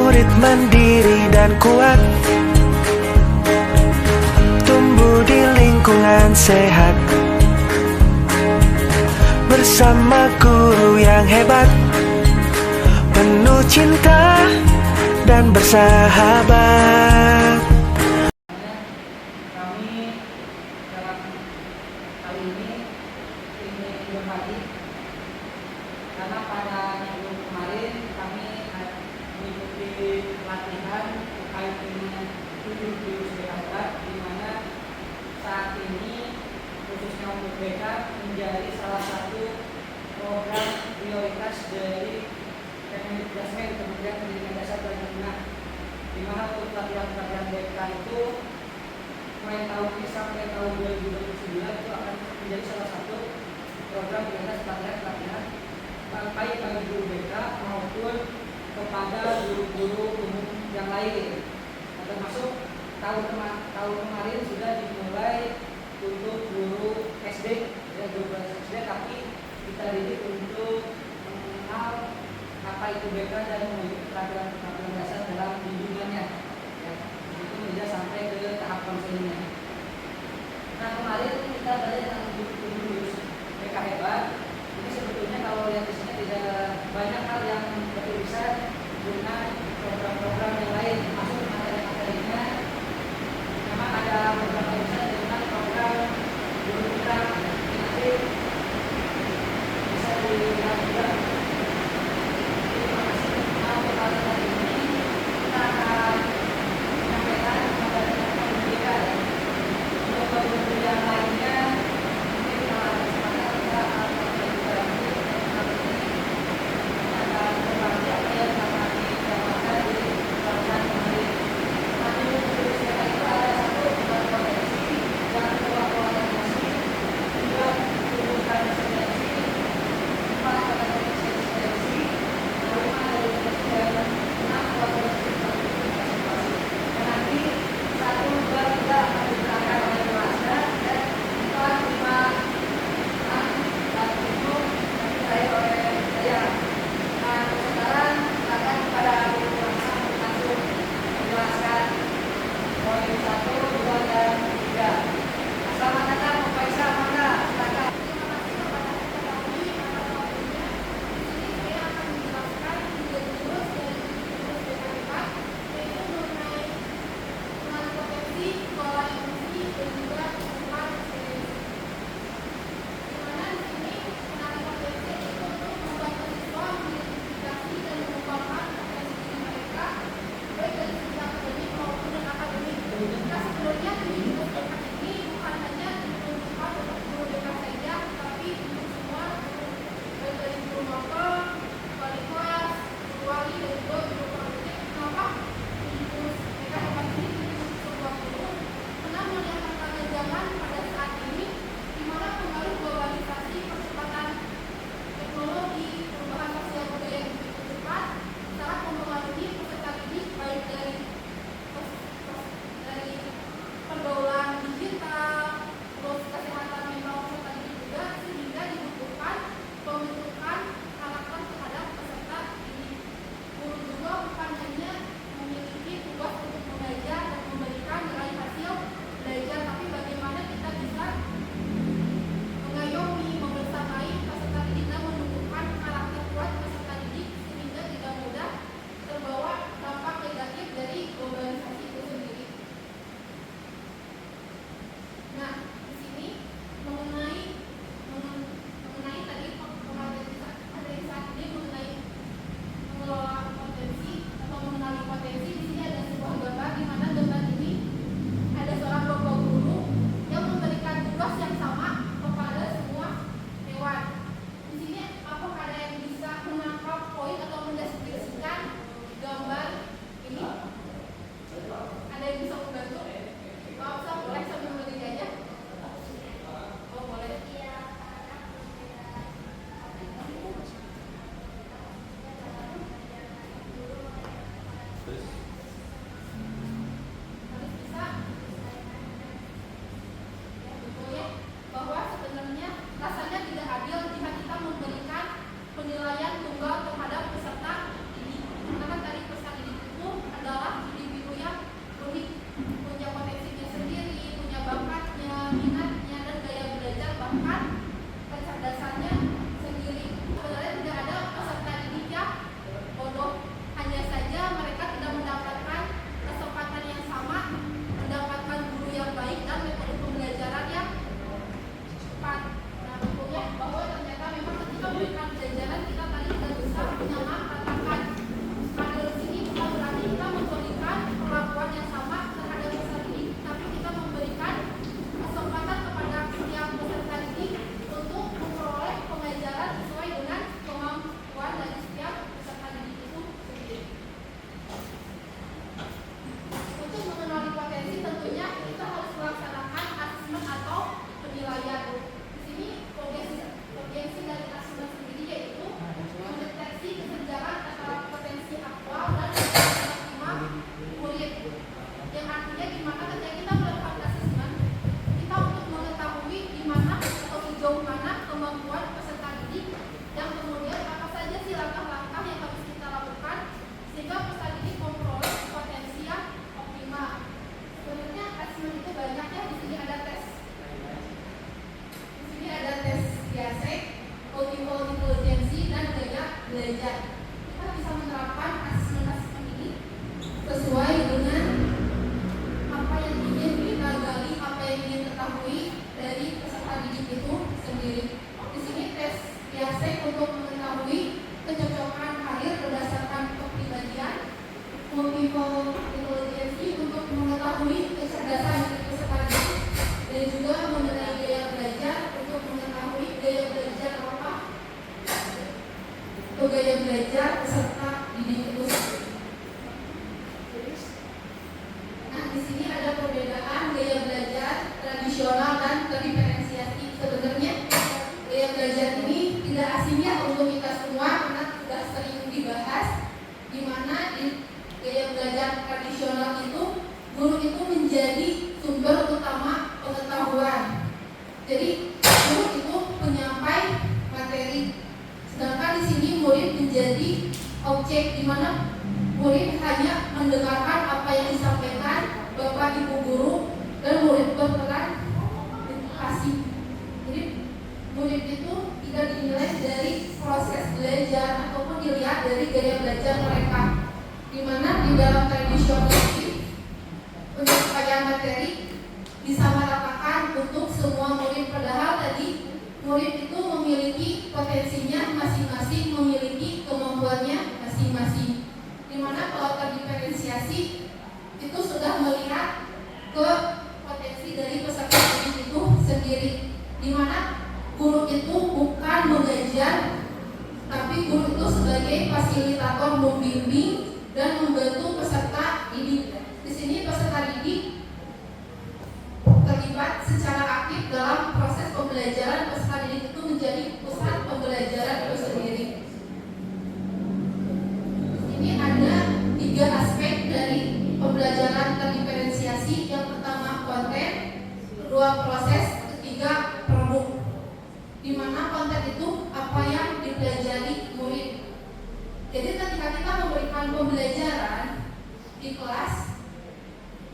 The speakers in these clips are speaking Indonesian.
murid mandiri dan kuat, tumbuh di lingkungan sehat, bersama guru yang hebat, penuh cinta dan bersahabat. Kami dalam kali ini ingin berbagi karena pada minggu kemarin kami mengikuti latihan terkait dengan 7 virus BK berat, di mana saat ini khususnya untuk BK menjadi salah satu program prioritas dari Kemendikbud Kementerian Pendidikan Dasar dan Menengah, di mana untuk pelatihan BK itu mulai tahun ini sampai tahun 2029 itu akan menjadi salah satu program prioritas pelatihan baik bagi guru BK maupun kepada guru-guru umum yang lain. Termasuk tahun kemarin sudah dimulai untuk guru SD, guru SD, tapi kita didik untuk mengenal apa itu BK dan mengikuti peraturan dasar dalam bimbingannya. Itu bisa sampai ke tahap konselingnya. Nah, kemarin kita belajar tentang guru BK hebat. Ini sebetulnya kalau lihat di sini tidak banyak hal yang beririsan dengan program-program yang lain, masuk materi-materinya. Memang ada beberapa irisan dengan program guru putra, nanti bisa dilihat juga. Terima kasih. Nah, untuk kali ini kita akan menyampaikan kepada teman-teman pendidikan. Untuk guru yang lainnya mungkin kalau ada kesempatan kita akan berbagi apa yang telah kami dapatkan multiple intelligence untuk mengetahui kecerdasan dari peserta didik, dan juga mengenai gaya belajar untuk mengetahui gaya belajar apa atau gaya belajar peserta didik itu sendiri. Nah, di sini ada perbedaan gaya belajar tradisional dan terdiferensiasi. Sebenarnya gaya belajar ini tidak asing ya untuk kita semua karena sudah sering dibahas, di mana di gaya belajar tradisional itu guru itu menjadi sumber utama pengetahuan. Jadi guru itu penyampai materi, sedangkan di sini murid menjadi objek, di mana murid hanya mendengarkan apa yang disampaikan Bapak Ibu guru, dan murid berperan edukasi. Jadi murid itu tidak dinilai dari proses belajar ataupun dilihat dari gaya belajar mereka, di mana di dalam tradisional ini penyampaian materi disamaratakan untuk semua murid, padahal tadi murid itu memiliki potensinya masing-masing, memiliki kemampuannya masing-masing, di mana kalau terdiferensiasi itu sudah melihat ke potensi dari peserta didik itu sendiri, di mana guru itu bukan mengajar, tapi guru itu sebagai fasilitator membimbing dan membantu peserta didik. Di sini peserta didik terlibat secara aktif dalam proses pembelajaran. Peserta didik itu menjadi pusat pembelajaran itu sendiri. Ini ada 3 aspek dari pembelajaran terdiferensiasi. Yang pertama konten, kedua proses, ketiga produk. Di mana konten itu apa yang dipelajari murid. Jadi ketika kita memberikan pembelajaran di kelas,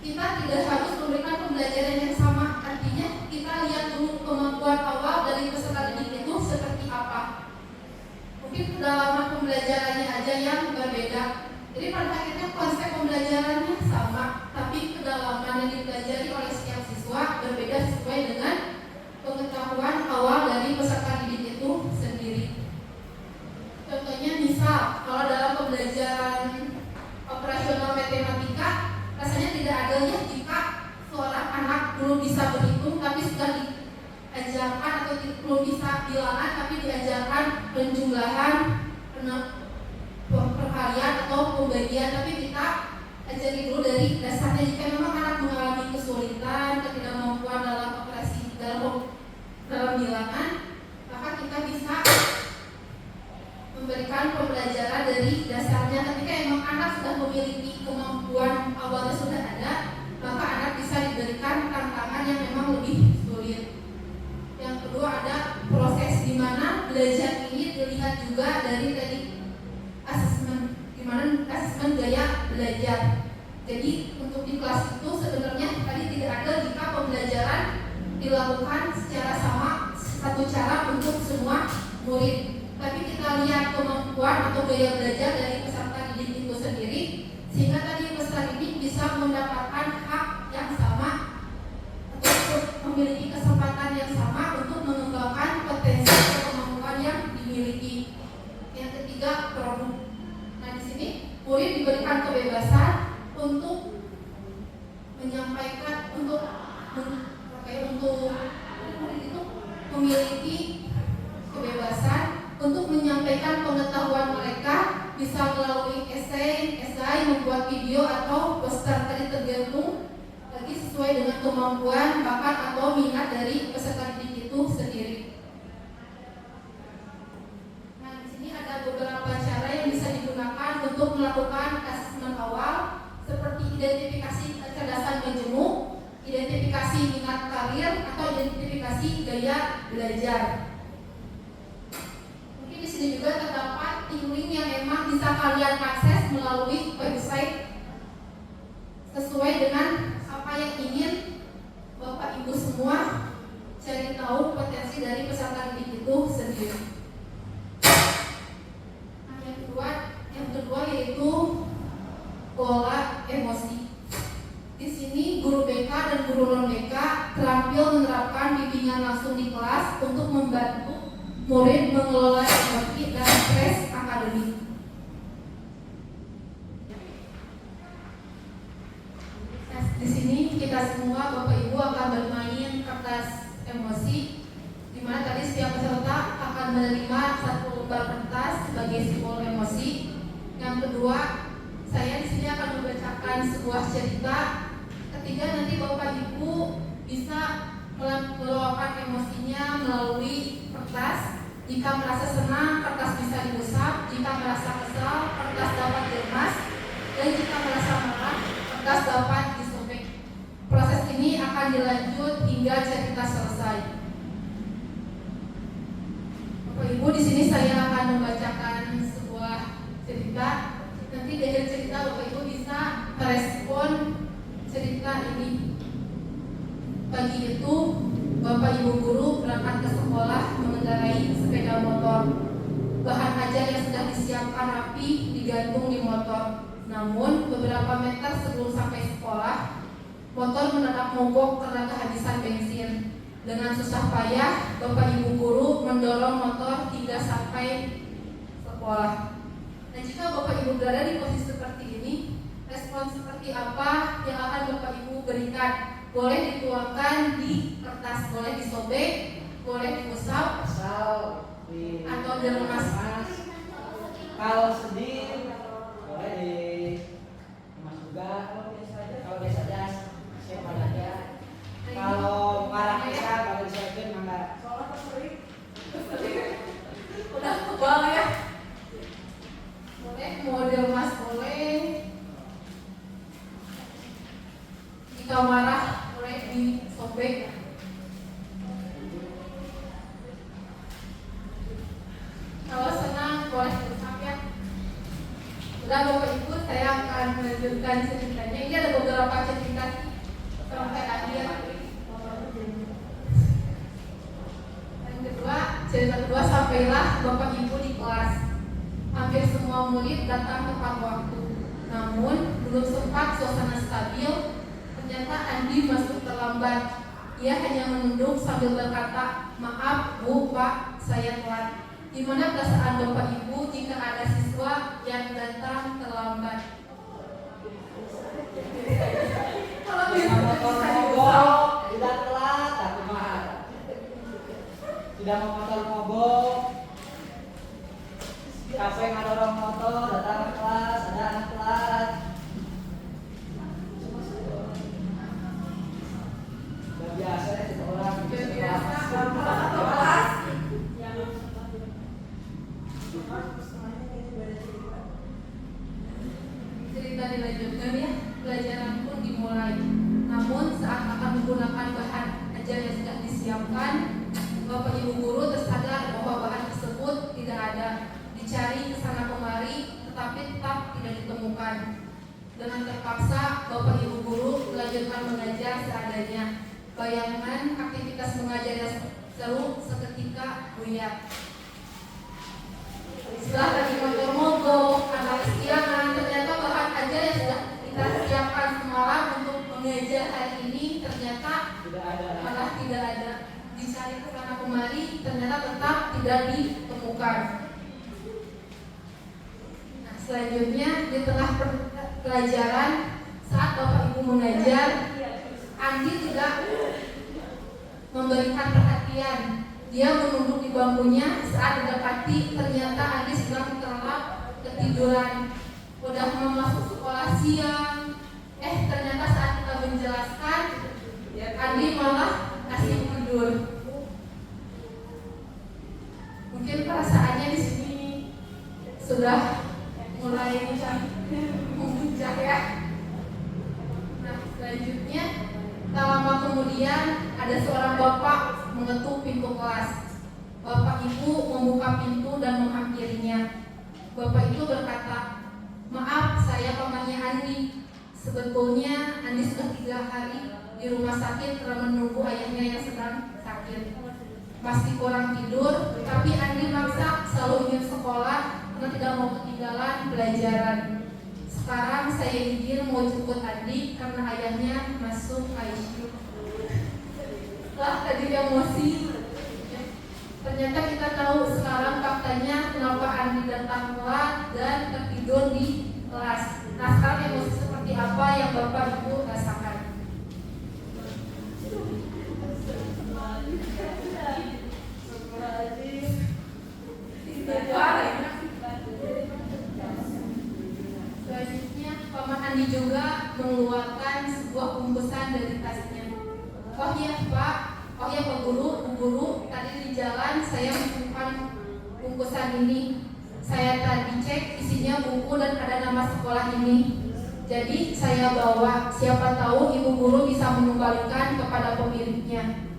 kita tidak harus memberikan pembelajaran yang sama. Artinya kita lihat dulu kemampuan awal dari peserta didik itu seperti apa. Mungkin kedalaman pembelajarannya aja yang berbeda. Jadi pada akhirnya konsep pembelajarannya sama, tapi kedalaman yang dipelajari oleh setiap siswa berbeda sesuai dengan pengetahuan awal dari peserta didik itu sendiri. Contohnya misal kalau dalam pembelajaran operasional matematika, rasanya tidak adilnya jika seorang anak belum bisa berhitung tapi sudah diajarkan, atau belum bisa bilangan tapi diajarkan penjumlahan, perkalian atau pembagian, tapi kita ajari dulu dari dasarnya. Jika memang anak mengalami kesulitan, ketidakmampuan dalam operasi dalam bilangan, maka kita bisa memberikan pembelajaran dari dasarnya. Ketika memang anak sudah memiliki kemampuan awalnya sudah ada, maka anak bisa diberikan tantangan yang memang lebih sulit. Yang kedua ada proses, di mana belajar ini dilihat juga dari tadi asesmen, di mana asesmen gaya belajar. Jadi untuk di kelas itu sebenarnya tadi tidak ada jika pembelajaran dilakukan secara sama, satu cara untuk semua murid, tapi kita lihat kemampuan atau gaya belajar dari peserta didik itu sendiri, sehingga tadi peserta didik bisa mendapatkan hak yang sama atau memiliki kesempatan yang sama untuk mengembangkan potensi atau kemampuan yang dimiliki. Yang ketiga produk. Nah di sini murid diberikan kebebasan untuk menyampaikan, untuk murid itu memiliki kebebasan untuk menyampaikan pengetahuan mereka, bisa melalui esai, membuat video atau poster. Tadi tergantung lagi sesuai dengan kemampuan, bakat atau minat dari peserta didik itu sendiri. Nah, di sini ada beberapa cara yang bisa digunakan untuk melakukan asesmen awal, seperti identifikasi kecerdasan majemuk, identifikasi minat karir, atau identifikasi gaya belajar. Mungkin di sini juga terdapat link yang memang bisa kalian akses melalui website sesuai dengan apa yang ingin Bapak Ibu semua cari tahu potensi dari peserta didik itu sendiri. Nah, yang kedua yaitu pola emosi. Di sini guru BK dan guru non BK terampil menerapkan bimbingan langsung di kelas untuk membantu murid mengelola emosi dan stres akademik. kita semua, Bapak Ibu akan bermain kertas emosi, di mana tadi setiap peserta akan menerima satu lembar kertas sebagai simbol emosi. Yang kedua, saya di sini akan membacakan sebuah cerita. Ketiga, nanti Bapak Ibu bisa meluapkan emosinya melalui kertas. Jika merasa senang, kertas bisa diusap. Jika merasa kesal, kertas dapat diremas. Dan jika merasa marah, kertas dapat disobek. Proses ini akan dilanjut hingga cerita selesai. Bapak Ibu, di sini saya akan membacakan sebuah cerita. Nanti di akhir cerita Bapak Ibu bisa merespon cerita ini. Pagi itu Bapak Ibu guru berangkat ke sekolah mengendarai sepeda motor. Bahan ajar yang sudah disiapkan rapi digantung di motor. Namun beberapa meter sebelum sampai sekolah, motor mendadak mogok karena kehabisan bensin. Dengan susah payah, Bapak Ibu guru mendorong motor hingga sampai sekolah. Dan jika Bapak Ibu berada di posisi seperti ini, respon seperti apa yang akan Bapak Ibu berikan? Boleh dituangkan di kertas, boleh disobek, boleh diusap, atau diremas. Kalau sedih boleh diremas juga. Kalau biasa aja siapa aja. Kalau marah kita kalau disiapin mangga. Udah kebal ya. Boleh mau diremas, boleh. Jika marah boleh disobek. Kalau senang boleh diusap ya. Udah Bapak Ibu, saya akan melanjutkan ceritanya. Ini ada beberapa cerita sampai akhir. Cerita kedua, sampailah Bapak Ibu di kelas. Hampir semua murid datang tepat waktu. Namun belum sempat suasana stabil, ternyata Andi masuk terlambat. Ia hanya menunduk sambil berkata, "Maaf Bu, Pak, saya telat." Gimana perasaan Bapak Ibu jika ada siswa yang datang terlambat? Kalau motor mogok, tidak telat, tapi mahal. Tidak mau motor mogok, kafe ngadorong motor, datang ke kelas, ada anak telat. Udah biasa ya kita orang kelas. Cerita dilanjutkan ya, pelajaran pun dimulai. Namun saat akan menggunakan bahan ajar yang sudah disiapkan, Bapak Ibu guru tersadar bahwa bahan tersebut tidak ada. Dicari kesana kemari, tetapi tetap tidak ditemukan. Dengan terpaksa, Bapak Ibu guru melanjutkan mengajar seadanya. Bayangan aktivitas mengajar yang seru seketika buyar. Setelah tadi motor mogok, anak kesiangan, ternyata bahan ajar yang sudah kita siapkan semalam untuk mengajar hari ini ternyata malah tidak ada. Dicari ke sana kemari, ternyata tetap tidak ditemukan. Nah, selanjutnya di tengah pelajaran saat Bapak Ibu mengajar, Andi tidak memberikan perhatian. Dia menunduk di bangkunya saat didapati ternyata Andi sedang terlelap ketiduran. Udah mau masuk sekolah siang, ternyata saat kita menjelaskan, Andi malah kasih tidur. Mungkin perasaannya di sini sudah mulai memuncak ya. Nah, selanjutnya tak lama kemudian ada seorang bapak mengetuk pintu kelas. Bapak Ibu membuka pintu dan menghampirinya. Bapak itu berkata, "Maaf, saya pamannya Andi. Sebetulnya Andi sudah 3 hari di rumah sakit karena menunggu ayahnya yang sedang sakit. Masih kurang tidur, tapi Andi maksa selalu ingin sekolah karena tidak mau ketinggalan pelajaran. Sekarang saya izin mau jemput Andi karena ayahnya masuk ICU." Setelah tadi emosi, ternyata kita tahu sekarang faktanya kenapa Andi datang telat dan tertidur di kelas. Nah, sekarang emosi seperti apa yang Bapak Ibu rasakan? Andi juga mengeluarkan sebuah bungkusan dari tasnya. Oh iya Pak, oh iya Pak Guru, Bu Guru, tadi di jalan saya menemukan bungkusan ini. Saya tadi cek isinya buku dan ada nama sekolah ini. Jadi saya bawa, siapa tahu Ibu Guru bisa mengembalikan kepada pemiliknya.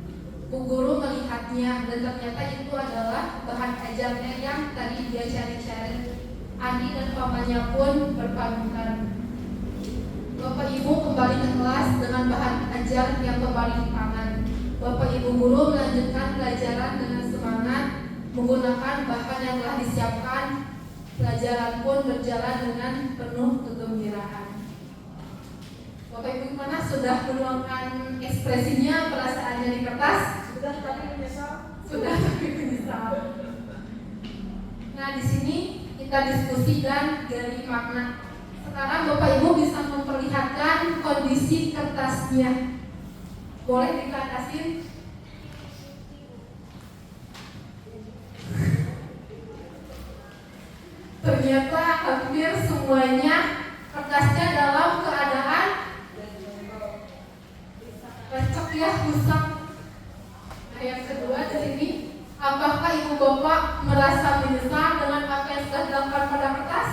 Bu Guru melihatnya dan ternyata itu adalah bahan ajarnya yang tadi dia cari-cari. Andi dan pamannya pun berpamitan. Bapak Ibu kembali ke kelas dengan bahan ajar yang kembali di tangan. Bapak Ibu Guru melanjutkan pelajaran dengan semangat menggunakan bahan yang telah disiapkan. Pelajaran pun berjalan dengan penuh kegembiraan. Bapak Ibu gimana? Sudah menuangkan ekspresinya, perasaannya di kertas? Sudah tapi menyesal. Sudah tapi menyesal. Nah di sini kita diskusi dan gali makna. Sekarang Bapak Ibu bisa memperlihatkan kondisi kertasnya. Boleh dikatasin? Ternyata hampir semuanya kertasnya dalam keadaan lecek ya, rusak. Nah yang kedua di sini, apakah Ibu Bapak merasa menyesal dengan apa yang sudah dilakukan pada kertas?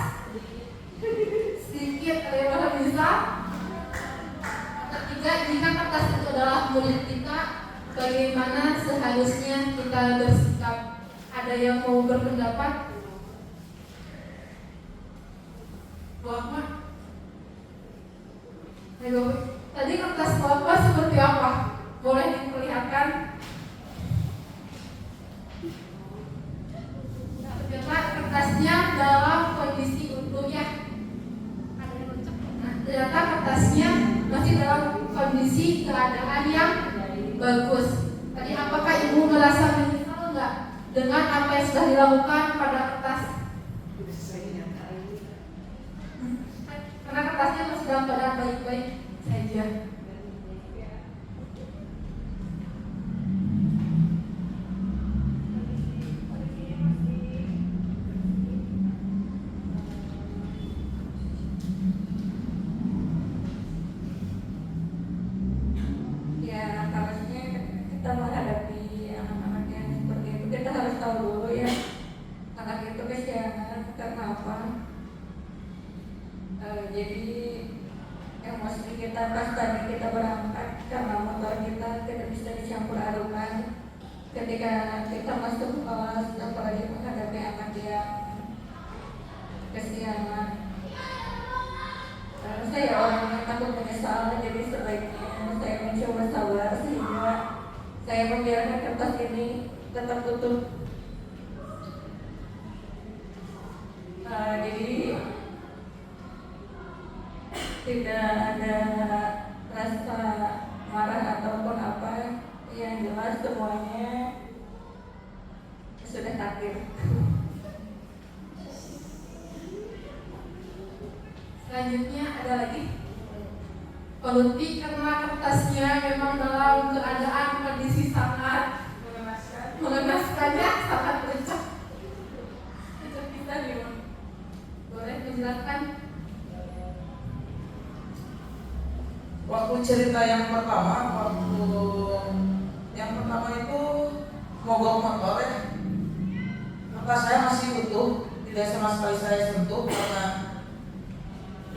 Sedikit, ada yang merasa menyesal. Ketiga, jika kertas itu adalah murid kita, bagaimana seharusnya kita bersikap? Ada yang mau berpendapat? Bapak, ayo, tadi kertas Bapak seperti apa? Boleh diperlihatkan? Nah, ternyata kertasnya dalam kondisi utuh ya. Nah, ternyata kertasnya masih dalam kondisi keadaan yang bagus. Tadi apakah Ibu merasa menyesal enggak dengan apa yang sudah dilakukan pada kertas? Karena kertasnya masih dalam keadaan baik-baik saja. Ya, harusnya kita menghadapi anak-anak yang seperti itu, kita harus tahu dulu ya anak itu kesiangan karena apa. Jadi emosi kita pas tadi kita berangkat karena motor kita tidak bisa dicampur adukan. Ketika kita masuk kelas, apalagi menghadapi anak yang kesiangan, saya orang yang takut menyesal, jadi sebaiknya saya mencoba sabar sehingga saya membiarkan kertas ini tetap tutup. Jadi tidak ada rasa marah ataupun apa, yang jelas semuanya sudah takdir. Selanjutnya ada lagi Poluti karena kertasnya memang dalam keadaan kondisi sangat mengenaskannya, sangat lecek. Lecek kita nih, boleh menjelaskan? Waktu cerita yang pertama itu mogok motor ya. Kertas saya masih utuh, tidak sama sekali saya sentuh karena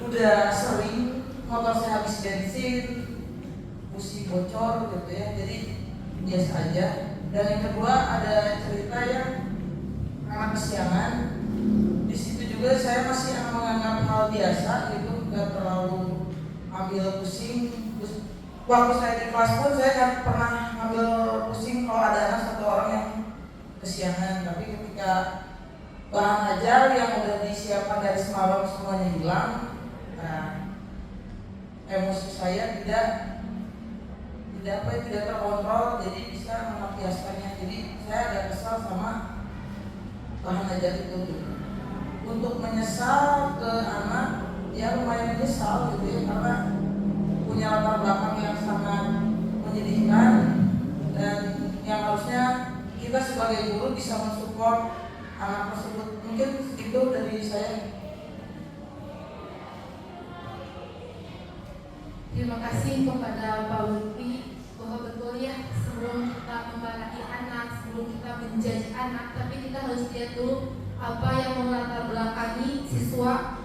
udah sering motor saya habis bensin, busi bocor gitu ya, jadi biasa aja. Dan yang kedua ada cerita yang anak kesiangan. Di situ juga saya masih menganggap hal biasa gitu, nggak terlalu ambil pusing. Waktu saya di kelas pun saya nggak pernah ambil pusing kalau ada anak satu orang yang kesiangan. Tapi ketika bahan ajar yang udah disiapkan dari semalam semuanya hilang, nah, emosi saya tidak terkontrol, jadi bisa melampiaskannya. Jadi saya agak kesal sama bahan ajar itu. Untuk menyesal ke anak, ya lumayan menyesal gitu ya, karena punya latar belakang yang sangat menyedihkan, dan yang harusnya kita sebagai guru bisa mensupport anak tersebut. Mungkin itu dari saya. Terima kasih kepada Pak Lutfi bahwa betul ya, sebelum kita memarahi anak, sebelum kita menjudge anak, tapi kita harus lihat dulu apa yang melatar belakangi siswa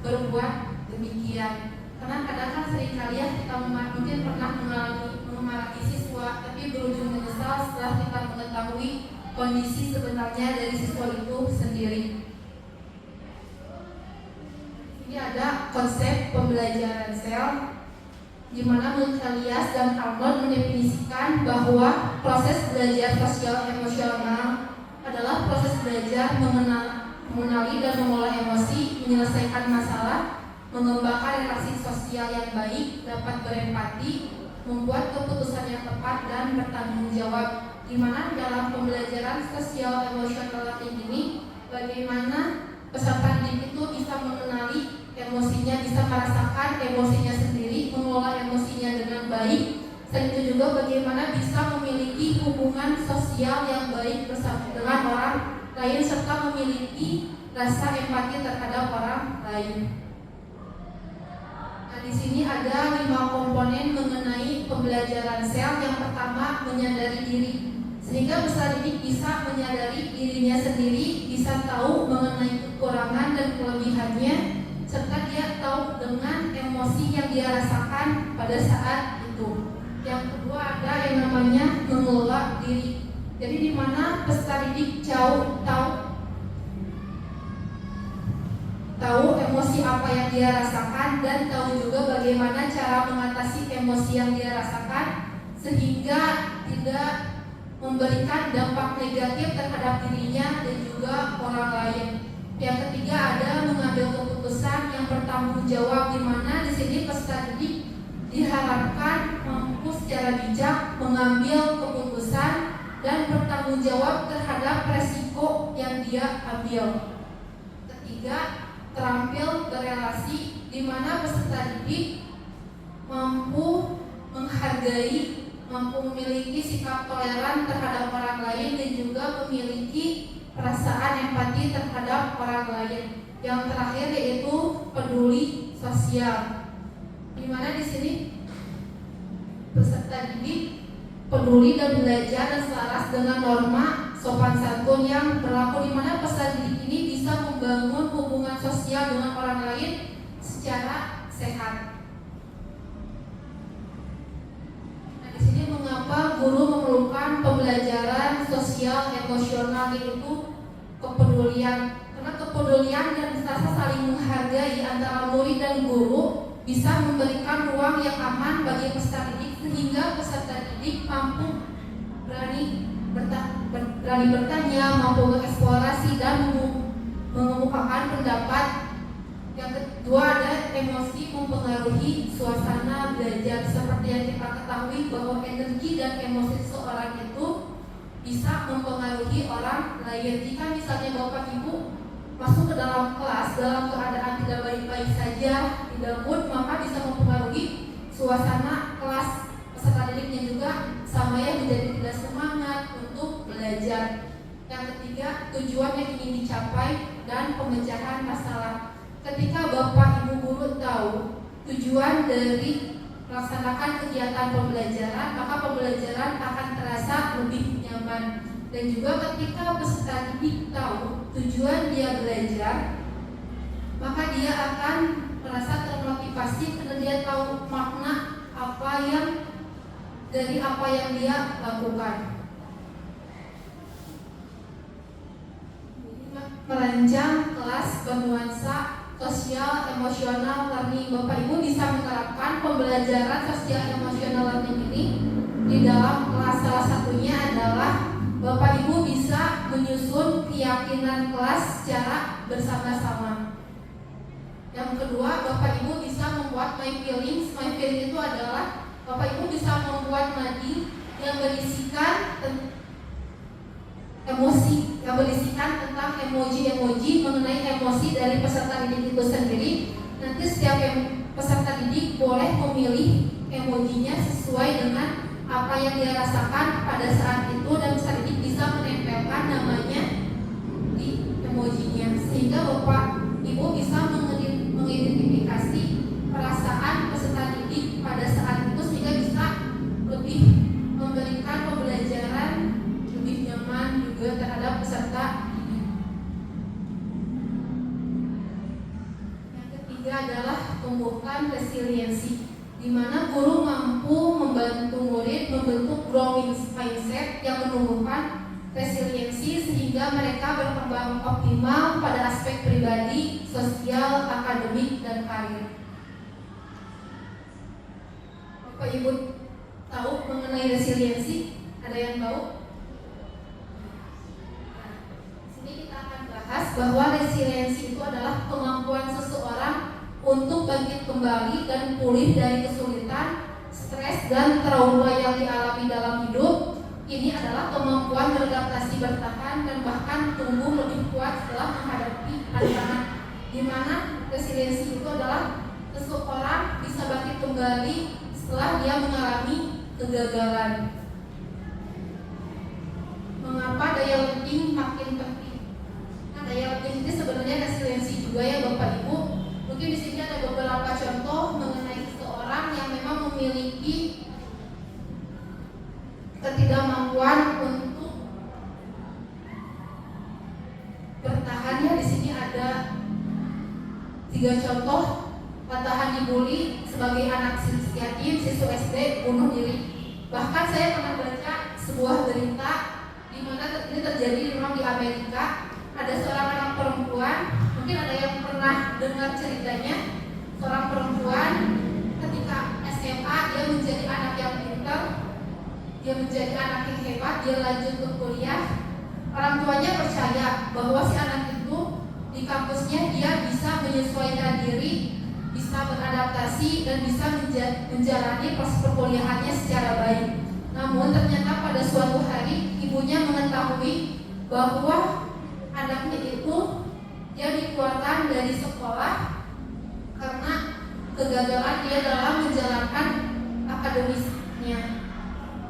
berbuat demikian. Karena kadang kan seringkali ya kita mungkin pernah memarahi siswa, tapi berujung menyesal setelah kita mengetahui kondisi sebenarnya dari siswa itu sendiri. Ini ada konsep pembelajaran sel, di mana menurut Elias dan Arnold mendefinisikan bahwa proses belajar sosial emosional adalah proses belajar mengenali dan mengolah emosi, menyelesaikan masalah, mengembangkan relasi sosial yang baik, dapat berempati, membuat keputusan yang tepat dan bertanggung jawab. Di mana dalam pembelajaran sosial emosional ini, bagaimana peserta didik itu bisa mengenali emosinya, bisa merasakan emosinya sendiri, mengelola emosinya dengan baik. Selain itu juga bagaimana bisa memiliki hubungan sosial yang baik bersama dengan orang lain, serta memiliki rasa empati terhadap orang lain. Nah, di sini ada 5 komponen mengenai pembelajaran sel. Yang pertama, menyadari diri, sehingga peserta didik bisa menyadari dirinya sendiri, bisa tahu mengenai kekurangan dan kelebihannya, serta dia tahu dengan emosi yang dia rasakan pada saat itu. Yang kedua ada yang namanya mengelola diri. Jadi di mana peserta didik tahu emosi apa yang dia rasakan dan tahu juga bagaimana cara mengatasi emosi yang dia rasakan sehingga tidak memberikan dampak negatif terhadap dirinya dan juga orang lain. Yang ketiga ada mengambil keputusan yang bertanggung jawab, di mana di sini peserta didik diharapkan mampu secara bijak mengambil keputusan dan bertanggung jawab terhadap resiko yang dia ambil. Ketiga, terampil berelasi, di mana peserta didik mampu menghargai, mampu memiliki sikap toleran terhadap orang lain dan juga memiliki perasaan empati terhadap orang lain. Yang terakhir yaitu peduli sosial, di mana di sini peserta didik peduli dan belajar dan selaras dengan norma sopan santun yang berlaku, di mana peserta didik ini bisa membangun hubungan sosial dengan orang lain secara sehat. Nah, di sini mengapa guru memerlukan pembelajaran sosial emosional, yaitu kepedulian. Karena kepedulian dan rasa saling menghargai antara murid dan guru bisa memberikan ruang yang aman bagi peserta didik, sehingga peserta didik mampu berani bertanya, mampu mengeksplorasi dan mengemukakan pendapat. Yang kedua ada emosi mempengaruhi suasana belajar. Seperti yang kita ketahui bahwa energi dan emosi seseorang itu bisa mempengaruhi orang lain. Jika misalnya Bapak Ibu masuk ke dalam kelas dalam keadaan tidak baik-baik saja, tidak mood, maka bisa mempengaruhi suasana kelas. Peserta didiknya juga sama ya, menjadi tidak semangat untuk belajar. Yang ketiga, tujuan yang ingin dicapai dan pemecahan masalah. Ketika Bapak Ibu guru tahu tujuan dari melaksanakan kegiatan pembelajaran, maka pembelajaran akan terasa lebih nyaman. Dan juga ketika peserta didik tahu tujuan dia belajar, maka dia akan merasa termotivasi karena dia tahu makna apa yang dari apa yang dia lakukan. Merancang kelas bernuansa sosial emosional learning. Bapak Ibu bisa menerapkan pembelajaran sosial emosional learning ini di dalam kelas. Salah satunya adalah Bapak Ibu bisa menyusun keyakinan kelas secara bersama-sama. Yang kedua, Bapak Ibu bisa membuat my feelings. My feeling itu adalah Bapak Ibu bisa membuat mading yang berisikan emosi, yang berisikan tentang emoji-emoji mengenai emosi dari peserta didik itu sendiri. Nanti setiap peserta didik boleh memilih emojinya sesuai dengan apa yang dia rasakan pada saat itu, dan peserta didik bisa menempelkan namanya di emojinya, sehingga Bapak Ibu bisa mengidentifikasi perasaan peserta didik pada menumbuhkan resiliensi, di mana guru mampu membantu murid membentuk growing mindset yang menumbuhkan resiliensi sehingga mereka berkembang optimal pada aspek pribadi, sosial, akademik, dan karir. Bapak Ibu tahu mengenai resiliensi? Ada yang tahu? Nah, di sini kita akan bahas bahwa resiliensi itu adalah kemampuan seseorang untuk bangkit kembali dan pulih dari kesulitan, stres, dan trauma yang dialami dalam hidup. Ini adalah kemampuan beradaptasi, bertahan, dan bahkan tumbuh lebih kuat setelah menghadapi tantangan. Di mana resiliensi itu adalah seseorang bisa bangkit kembali setelah dia mengalami kegagalan. Mengapa daya lenting makin penting? Nah, daya lenting ini sebenarnya resiliensi juga ya Bapak Ibu. Mungkin di sini ada beberapa contoh mengenai seseorang yang memang memiliki ketidakmampuan untuk bertahan. Ya, di sini ada 3 contoh. Bertahan dibully sebagai anak yatim, siswa SD bunuh diri. Bahkan saya pernah baca sebuah berita di mana ini terjadi di Amerika. Ada seorang anak perempuan, mungkin ada yang pernah dengar ceritanya. Seorang perempuan ketika SMA dia menjadi anak yang pintar, dia menjadi anak yang hebat, dia lanjut ke kuliah. Orang tuanya percaya bahwa si anak itu di kampusnya dia bisa menyesuaikan diri, bisa beradaptasi, dan bisa menjalani proses perkuliahannya secara baik. Namun ternyata pada suatu hari ibunya mengetahui bahwa anaknya itu dia dikeluarkan dari sekolah karena kegagalan dia dalam menjalankan akademisnya.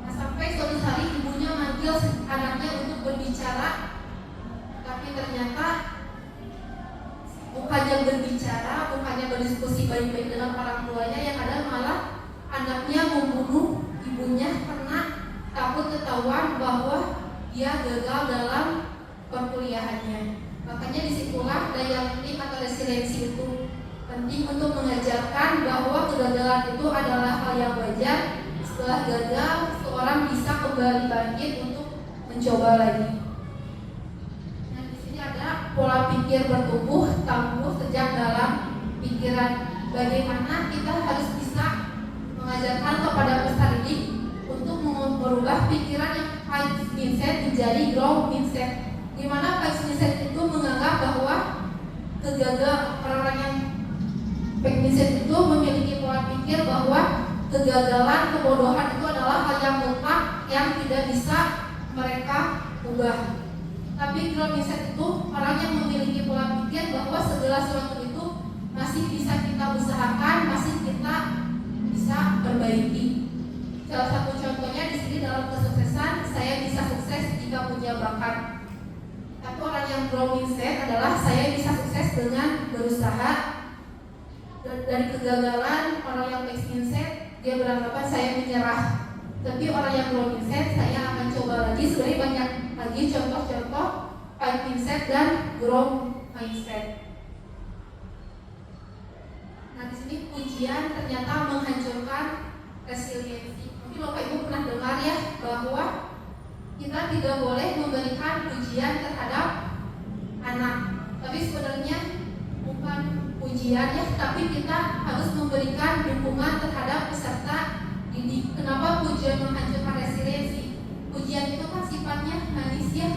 Nah, sampai suatu hari ibunya manggil anaknya untuk berbicara, tapi ternyata bukannya berbicara, bukannya berdiskusi baik-baik dengan orang tuanya, yang ada malah anaknya membunuh ibunya karena takut ketahuan bahwa dia gagal dalam perkuliahannya. Makanya disitulah daya lenting atau resiliensi itu penting untuk mengajarkan bahwa kegagalan itu adalah hal yang wajar. Setelah gagal, seorang bisa kembali bangkit untuk mencoba lagi. Nah, di sini ada pola pikir bertumbuh tumbuh sejak dalam pikiran. Bagaimana kita harus bisa mengajarkan kepada peserta didik untuk merubah pikiran yang fixed mindset menjadi growth mindset. Di mana fixed mindset itu menganggap bahwa orang-orang yang fixed mindset itu memiliki pola pikir bahwa kegagalan, kebodohan itu adalah hal yang mutlak yang tidak bisa mereka ubah. Tapi growth mindset itu orang yang memiliki pola pikir bahwa segala sesuatu itu masih bisa kita usahakan, masih kita bisa perbaiki. Salah satu contohnya di sini dalam kesuksesan, saya bisa sukses jika punya bakat. Tapi orang yang growth mindset adalah saya bisa sukses dengan berusaha. Dari kegagalan, orang yang fixed mindset dia beranggapan saya menyerah. Tapi orang yang growth mindset, saya akan coba lagi. Sebenarnya banyak lagi contoh-contoh fixed mindset dan growth mindset. Nah, di sini ujian ternyata menghancurkan resiliensi. Mungkin Bapak Ibu pernah dengar ya bahwa kita tidak boleh memberikan pujian terhadap anak. Tapi sebenarnya bukan pujian ya, tapi kita harus memberikan dukungan terhadap peserta didik. Kenapa pujian menghancurkan resiliensi? Pujian itu kan sifatnya manis ya,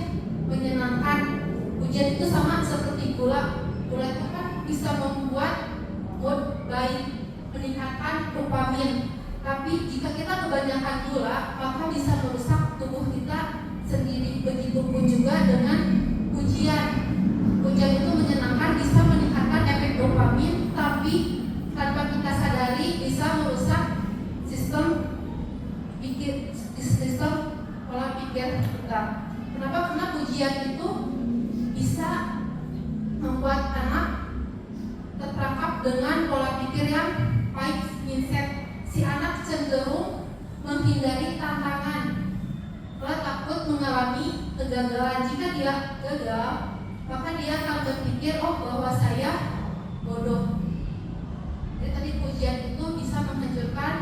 menyenangkan. Pujian itu sama seperti gula. Gula itu kan bisa membuat mood baik, meningkatkan dopamin. Tapi jika kita kebanyakan gula, maka bisa merusak tubuh kita sendiri. Begitupun juga dengan pujian. Pujian itu menyenangkan, bisa meningkatkan efek dopamin, tapi tanpa kita sadari bisa merusak sistem pola pikir kita. Kenapa? Karena pujian itu bisa membuat anak terperangkap dengan pola pikir yang fixed mindset. Si anak cenderung menghindari tantangan, takut mengalami kegagalan. Jika dia gagal, maka dia akan berpikir, oh bahwa saya bodoh. Jadi pujian itu bisa menghancurkan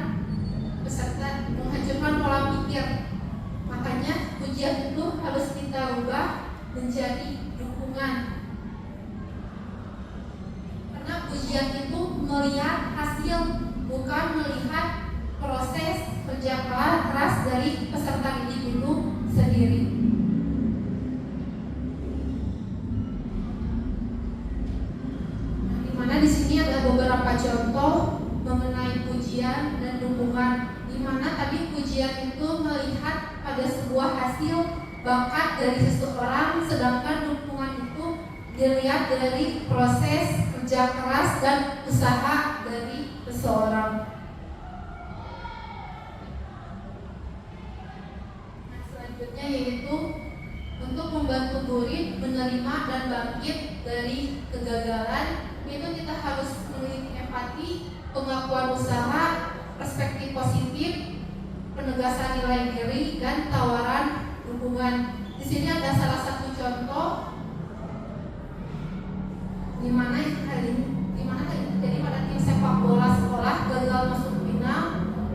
peserta, menghancurkan pola pikir. Makanya pujian itu harus kita ubah menjadi dukungan. Karena pujian itu melihat hasil, bukan melihat proses kerja keras dari peserta didik itu sendiri. Dimana di sini ada beberapa contoh mengenai pujian dan dukungan. Dimana tadi pujian itu melihat pada sebuah hasil bakat dari seseorang, sedangkan dukungan itu dilihat dari proses kerja keras dan usaha dari seseorang. Nah, selanjutnya yaitu untuk membantu murid menerima dan bangkit dari kegagalan, itu kita harus memiliki empati, pengakuan usaha, perspektif positif, penegasan nilai diri, dan tawaran dukungan. Di sini ada salah satu contoh di mana jadi pada tim sepak bola sekolah gagal masuk final,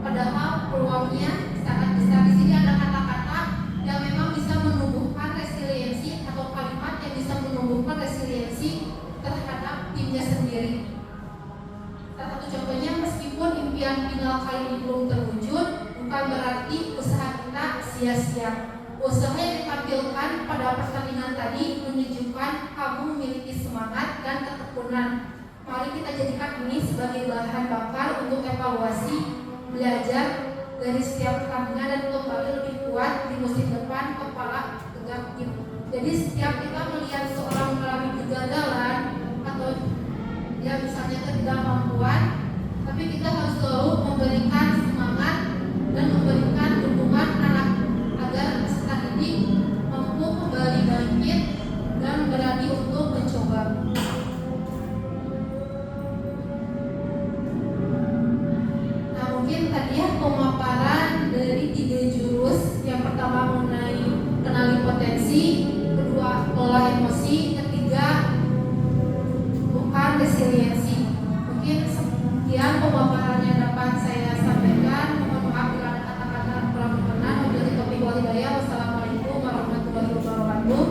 padahal peluangnya sangat besar. Di sini ada kata-kata yang memang bisa menumbuhkan resiliensi atau kalimat yang bisa menumbuhkan resiliensi terhadap timnya sendiri. Salah satu contohnya, meskipun impian final kali ini belum terwujud, bukan berarti usaha kita sia-sia. Usaha yang ditampilkan pada pertandingan tadi menunjukkan kamu memiliki semangat dan ketekunan. Mari kita jadikan ini sebagai bahan bakar untuk evaluasi, belajar dari setiap pertandingan dan kembali lebih kuat di musim depan. Kepala tegak tim. Jadi setiap kita melihat seorang mengalami kegagalan atau ya misalnya ketidakmampuan, tapi kita harus selalu memberikan semangat dan memberikan dukungan anak agar peserta didik mampu kembali bangkit dan berani untuk mencoba. Nah, mungkin tadi ya pemaparan dari 3 jurus. Yang pertama mengenai kenali potensi, kedua olah emosi, ketiga bukan resiliensi. Mungkin sekian pemaparan yang dapat saya sampaikan. Mohon maaf bila ada kata-kata kurang berkenan. Wabillahi taufiq wal hidayah. Wassalamualaikum warahmatullahi wabarakatuh.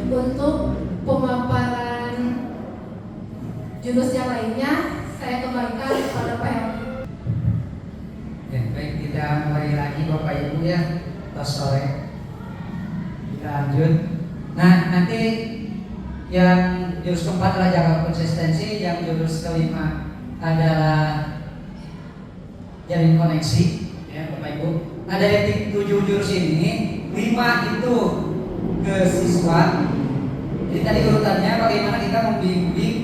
Untuk pemaparan jurus yang lainnya saya kembalikan kepada Pak Helmi. Ya, baik, kita mulai lagi Bapak Ibu ya, tos sore. Kita lanjut. Nah, nanti yang jurus keempat adalah jaga konsistensi, yang jurus kelima adalah jalin koneksi, ya Bapak Ibu. Nah, dari 7 jurus ini, 5 itu ke siswa. Jadi tadi urutannya bagaimana kita membimbing.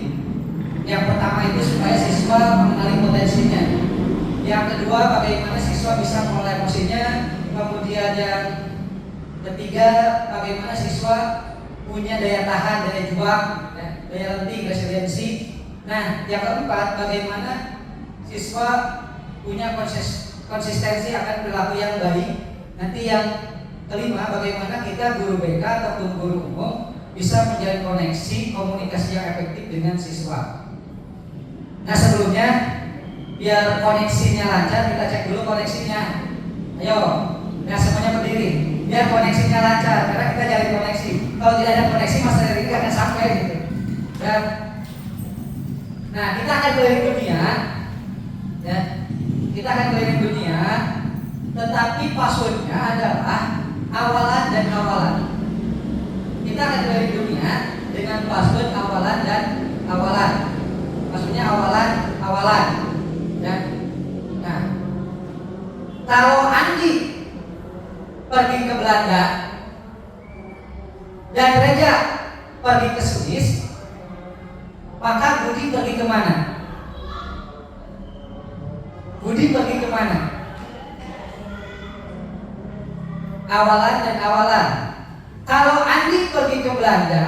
Yang pertama itu supaya siswa mengenali potensinya. Yang kedua, bagaimana siswa bisa mengelola emosinya. Kemudian yang ketiga, bagaimana siswa punya daya tahan, daya juang, daya lenting, resiliensi. Nah, yang keempat, bagaimana siswa punya konsistensi akan perilaku yang baik. Nanti yang kelima, bagaimana kita guru BK ataupun guru umum bisa menjalin koneksi, komunikasi yang efektif dengan siswa. Nah, sebelumnya biar koneksinya lancar, kita cek dulu koneksinya. Ayo, nah semuanya berdiri. Biar koneksinya lancar, karena kita jalin koneksi. Kalau tidak ada koneksi, masa dari ini akan sampai gitu. Ya. Nah, kita akan keliling dunia, ya. Kita akan keliling dunia, tetapi passwordnya adalah awalan dan awalan. Kita akan keliling dunia dengan password awalan dan awalan. Maksudnya awalan. Ya. Nah, kalau Andi pergi ke Belanda dan Reja pergi ke Swiss, maka Budi pergi kemana? Budi pergi kemana? Awalan dan awalan. Kalau Andi pergi ke Belanda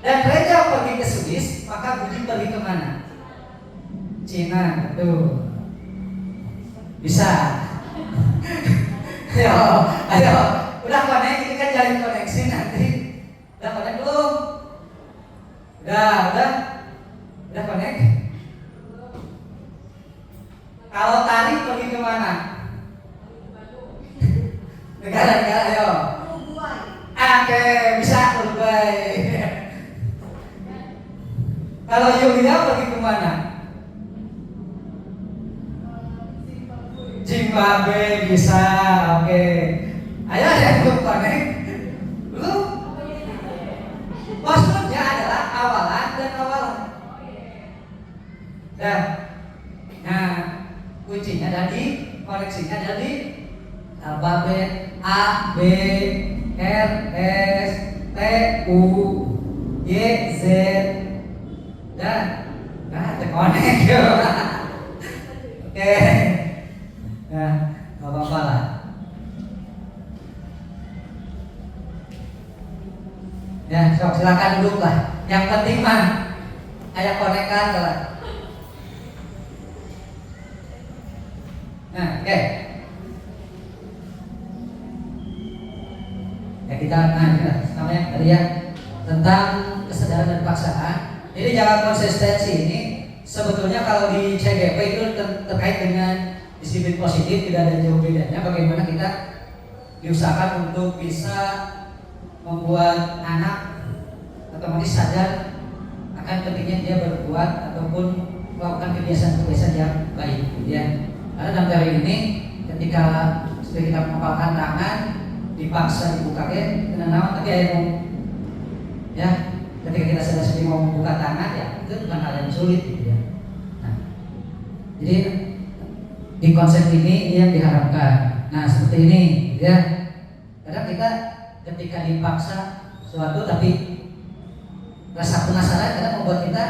dan Reja pergi ke Swiss, maka Budi pergi kemana? Cina, betul. Bisa. Ayo, udah konek, ini kan jalin koneksi nanti. Udah konek belum? Udah konek? Kalau tari pergi kemana? Negara-negara ayo. Oke, bisa Uruguay. Kalau Yulia pergi kemana? Zimbabwe bisa, oke. Ayo ya, lu connect. Lu passwordnya adalah awalan dan awalan. Nah, kuncinya ada di koneksinya ada di alfabet A, B, R, S, T, U, Y, Z. Dan terkonek. Oke. Nah, gak apa-apa lah. Ya, silakan duduk lah. Yang penting mah kayak konekan lah. Nah, oke. Ya kita namanya tadi ya tentang kesadaran dan paksaan. Jadi jalan konsistensi ini sebetulnya kalau di CGP itu terkait dengan disiplin positif, tidak ada jauh bedanya. Bagaimana kita diusahakan untuk bisa membuat anak otomatis sadar akan pentingnya dia berbuat ataupun melakukan kebiasaan-kebiasaan yang baik, ya. Karena dalam teori ini ketika kita mengepalkan tangan dipaksa dibuka kenal tapi ayo ya ketika kita sadar sendiri mau membuka tangan ya itu bukan hal yang sulit gitu ya. Nah, jadi di konsep ini yang diharapkan. Nah seperti ini ya. Kadang kita ketika dipaksa suatu tapi rasa penasaran kadang membuat kita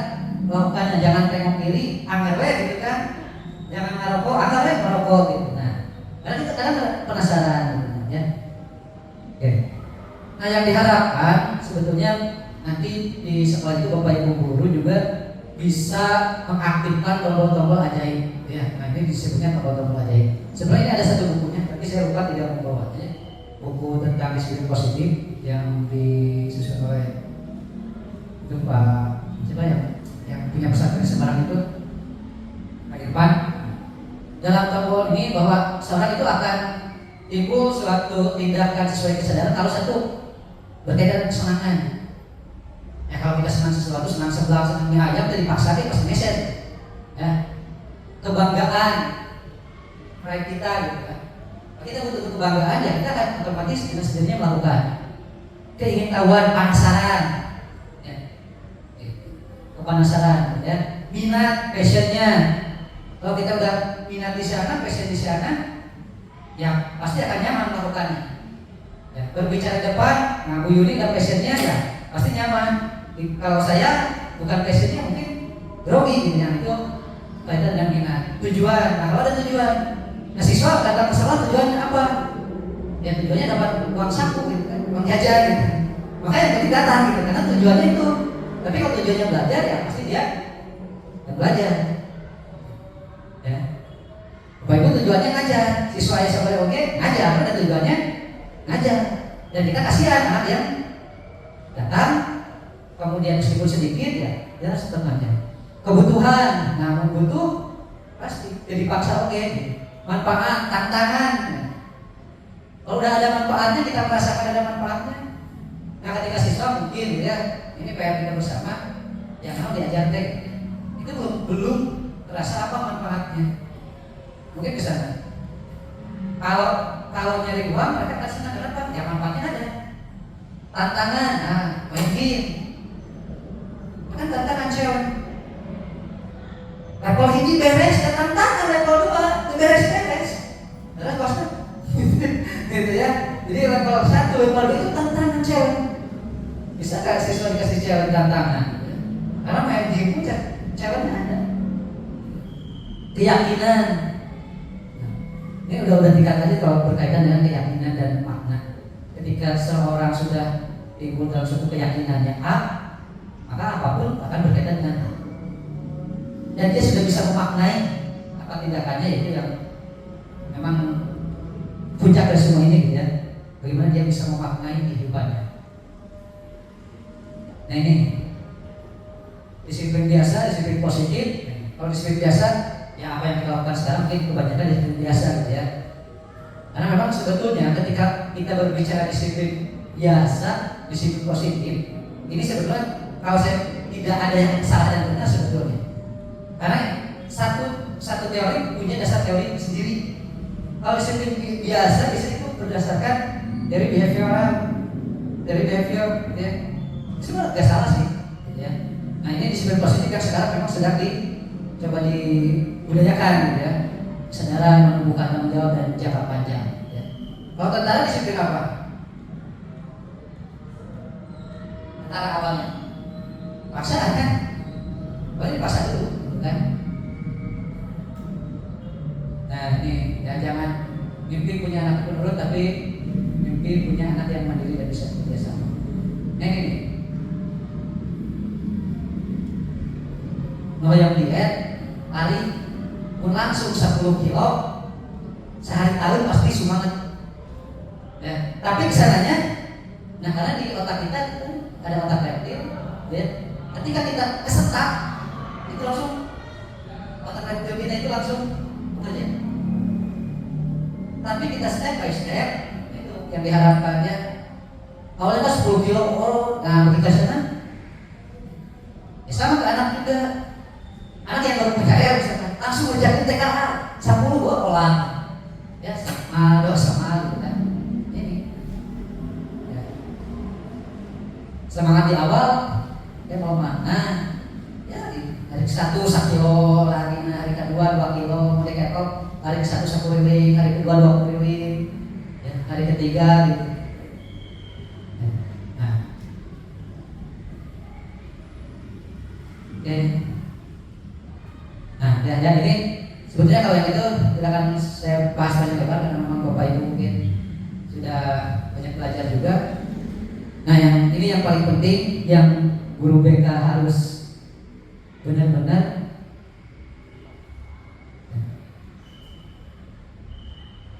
melakukannya. Jangan tengok kiri, anggerwe gitu kan. Jangan ngerokok, anggerwe merokok gitu. Nah, karena kita kadang penasaran gitu, ya. Oke. Nah yang diharapkan sebetulnya nanti di sekolah itu Bapak Ibu guru juga bisa mengaktifkan tombol-tombol ajaib. Ya, nah ini disebutnya tombol-tombol ajaib. Sebenarnya ini ada satu bukunya, tapi saya lupa tidak membawanya. Buku tentang disiplin positif yang disusun oleh itu Pak siapa yang punya pesantren di Semarang itu Pak Irfan. Dalam tombol ini bahwa seorang itu akan timbul suatu tindakan sesuai kesadaran kalau satu berkaitan dengan kesenangan. Ya kalau kita senang sesuatu, senang sebelah, senang mie ayam, jadi dipaksa kita pasti meser. Ya, kebanggaan pride kita gitu kan. Kita butuh kebanggaan ya kita akan otomatis dengan sendirinya melakukan. Keingintahuan, penasaran, ya. Kepanasaran, ya. Minat, passionnya. Kalau kita udah minat di sana, passion di sana, ya pasti akan nyaman melakukannya. Ya, berbicara depan, nah Bu Yuni dan passionnya ya pasti nyaman. Kalau saya bukan passionnya mungkin grogi gitu ya, itu kaitan dengan minat. Tujuan, nah kalau ada tujuan, nah siswa datang ke sekolah tujuannya apa? Ya tujuannya dapat uang saku gitu kan, uang jajan gitu. Makanya yang penting datang gitu, karena tujuannya itu. Tapi kalau tujuannya belajar ya pasti dia belajar. Ya. Bapak Ibu tujuannya ngajar, siswa SMP oke ngajar, ada tujuannya ngajar. Dan kita kasihan anak yang datang, kemudian meskipun sedikit ya, dia setengahnya. Kebutuhan, nah butuh pasti jadi paksa oke. Manfaat, tantangan. Kalau udah ada manfaatnya kita merasakan ada manfaatnya. Nah ketika siswa mungkin ya ini PR kita bersama, yang mau diajar teh itu belum terasa apa manfaatnya. Mungkin ke sana. Kalau nyari uang mereka kasih kenapa? Ya manfaatnya ada. Tantangan, nah main game. Kan tantangan cewek. Level hiji beres, dan tantangan level 2 beres. Terus bosnya, gitu ya. Jadi level 1, level 2 itu tantangan cewek. Bisa nggak siswa dikasih cewek tantangan? Karena main game pun ceweknya ada. Keyakinan. Ini udah tingkat tadi kalau berkaitan dengan keyakinan dan makna. Ketika seorang sudah timbul dalam suatu keyakinannya A, maka apapun akan berkaitan dengan A. Dan dia sudah bisa memaknai apa tindakannya, itu yang memang puncak dari semua ini, gitu ya. Bagaimana dia bisa memaknai kehidupannya. Nah ini disiplin biasa, disiplin positif. Kalau disiplin biasa Ya apa yang kita lakukan sekarang mungkin kebanyakan disiplin biasa gitu ya. Karena memang sebetulnya ketika kita berbicara disiplin biasa, disiplin positif, ini sebetulnya kalau saya tidak ada yang salah dan benar sebetulnya. Karena satu teori punya dasar teori sendiri. Kalau disiplin biasa itu berdasarkan dari behavior, ya. Sebenarnya nggak salah sih, gitu ya. Nah ini disiplin positif yang sekarang memang sedang coba dibudayakan, gitu ya. Kesadaran, menumbuhkan tanggung jawab dan jangka panjang. Ya. Kalau tentara disiplin apa? Tentara awalnya paksaan kan? Boleh dipaksa dulu, kan? Nah ini ya, jangan mimpi punya anak penurut, tapi mimpi punya anak yang mandiri dan bisa bekerja sama. Nah ini mau yang diet lari pun langsung 10 kilo sehari tahun pasti semangat ya. Tapi kesananya, nah karena di otak kita kan ada otak reptil ya. Ketika kita kesetak itu langsung otak reptil kita itu langsung bekerja. Tapi kita step by step itu yang diharapkannya awalnya kan 10 kilo nah begitu sana ya sama ke anak juga. Anak yang baru PKR misalkan langsung ngerjain TKA 10 olah ya sama gitu kan. Ini ya. Semangat di awal dia mau mana ya hari ke-1 1 kilo lari, hari ke-2 2 kilo mulai ketok, hari ke-1 1 keliling, hari ke-2 2 keliling ya, hari ke-3 gitu. Nah oke. Nah, ya ini sebetulnya kalau yang itu tidak akan saya bahas banyak lebar karena memang Bapak Ibu mungkin sudah banyak belajar juga. Nah, yang ini yang paling penting yang guru BK harus benar-benar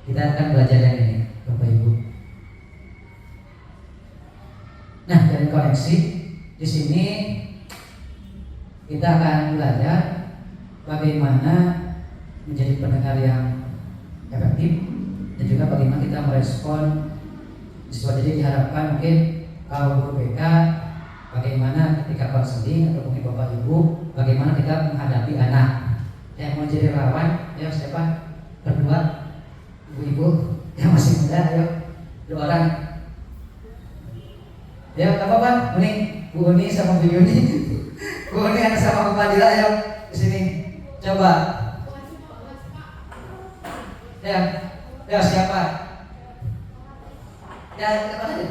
kita akan belajar yang ini, Bapak Ibu. Nah, dari koneksi di sini kita akan belajar bagaimana menjadi pendengar yang efektif dan juga bagaimana kita merespon siswa. Jadi diharapkan mungkin kalau guru BK bagaimana ketika konseling atau mungkin Bapak Ibu bagaimana kita menghadapi anak yang mau jadi relawan ya siapa berdua ibu-ibu yang masih muda ayo 2 orang ya apa Pak ini Bu Uni sama Bu Yuni Bu Uni anak sama Bu Fadila ayo ke sini coba ya siapa ya apa aja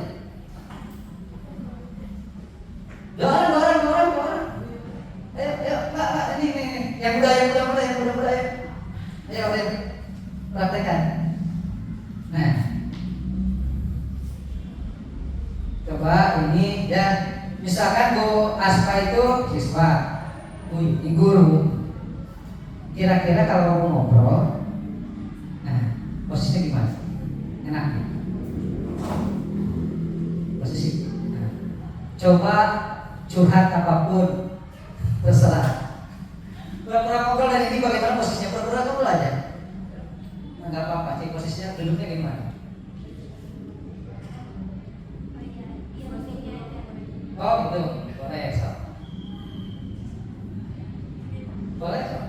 dua orang ayo Pak ini yang muda ayo praktekkan. Nah coba ini ya misalkan Bu Aspa itu siswa Bu Yuni guru. Kira-kira kalau mau ngobrol, nah posisinya gimana? Enak nih. Posisi. Nah, coba curhat apapun, terserah. Pura-pura ngobrol dan ini bagaimana posisinya? Pura-pura ngobrol aja. Nah, nggak apa-apa. Cek posisinya, duduknya gimana? Oh gitu, boleh so. Boleh so.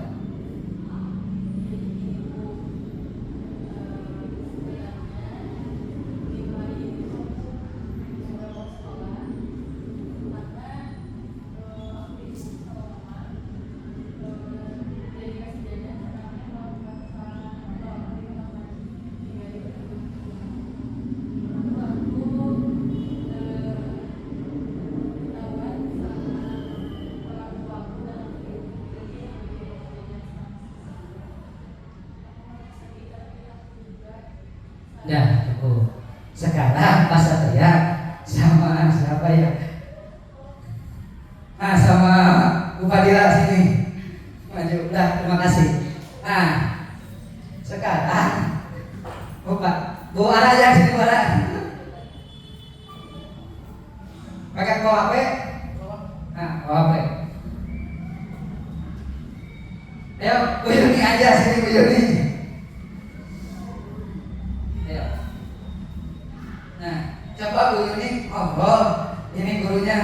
Nah, sekarang Pak Satria sama siapa ya? Nah, sama Bu Fadila sini. Maju, udah, terima kasih. Nah, sekarang Bu Ara aja sini Bu Ara. Pakai bawa HP. Nah, bawa HP. Ayo, Bu Yuni aja. sini Bu Yuni. Ayo. Nah, coba Bu Yuni ngobrol. Ini gurunya.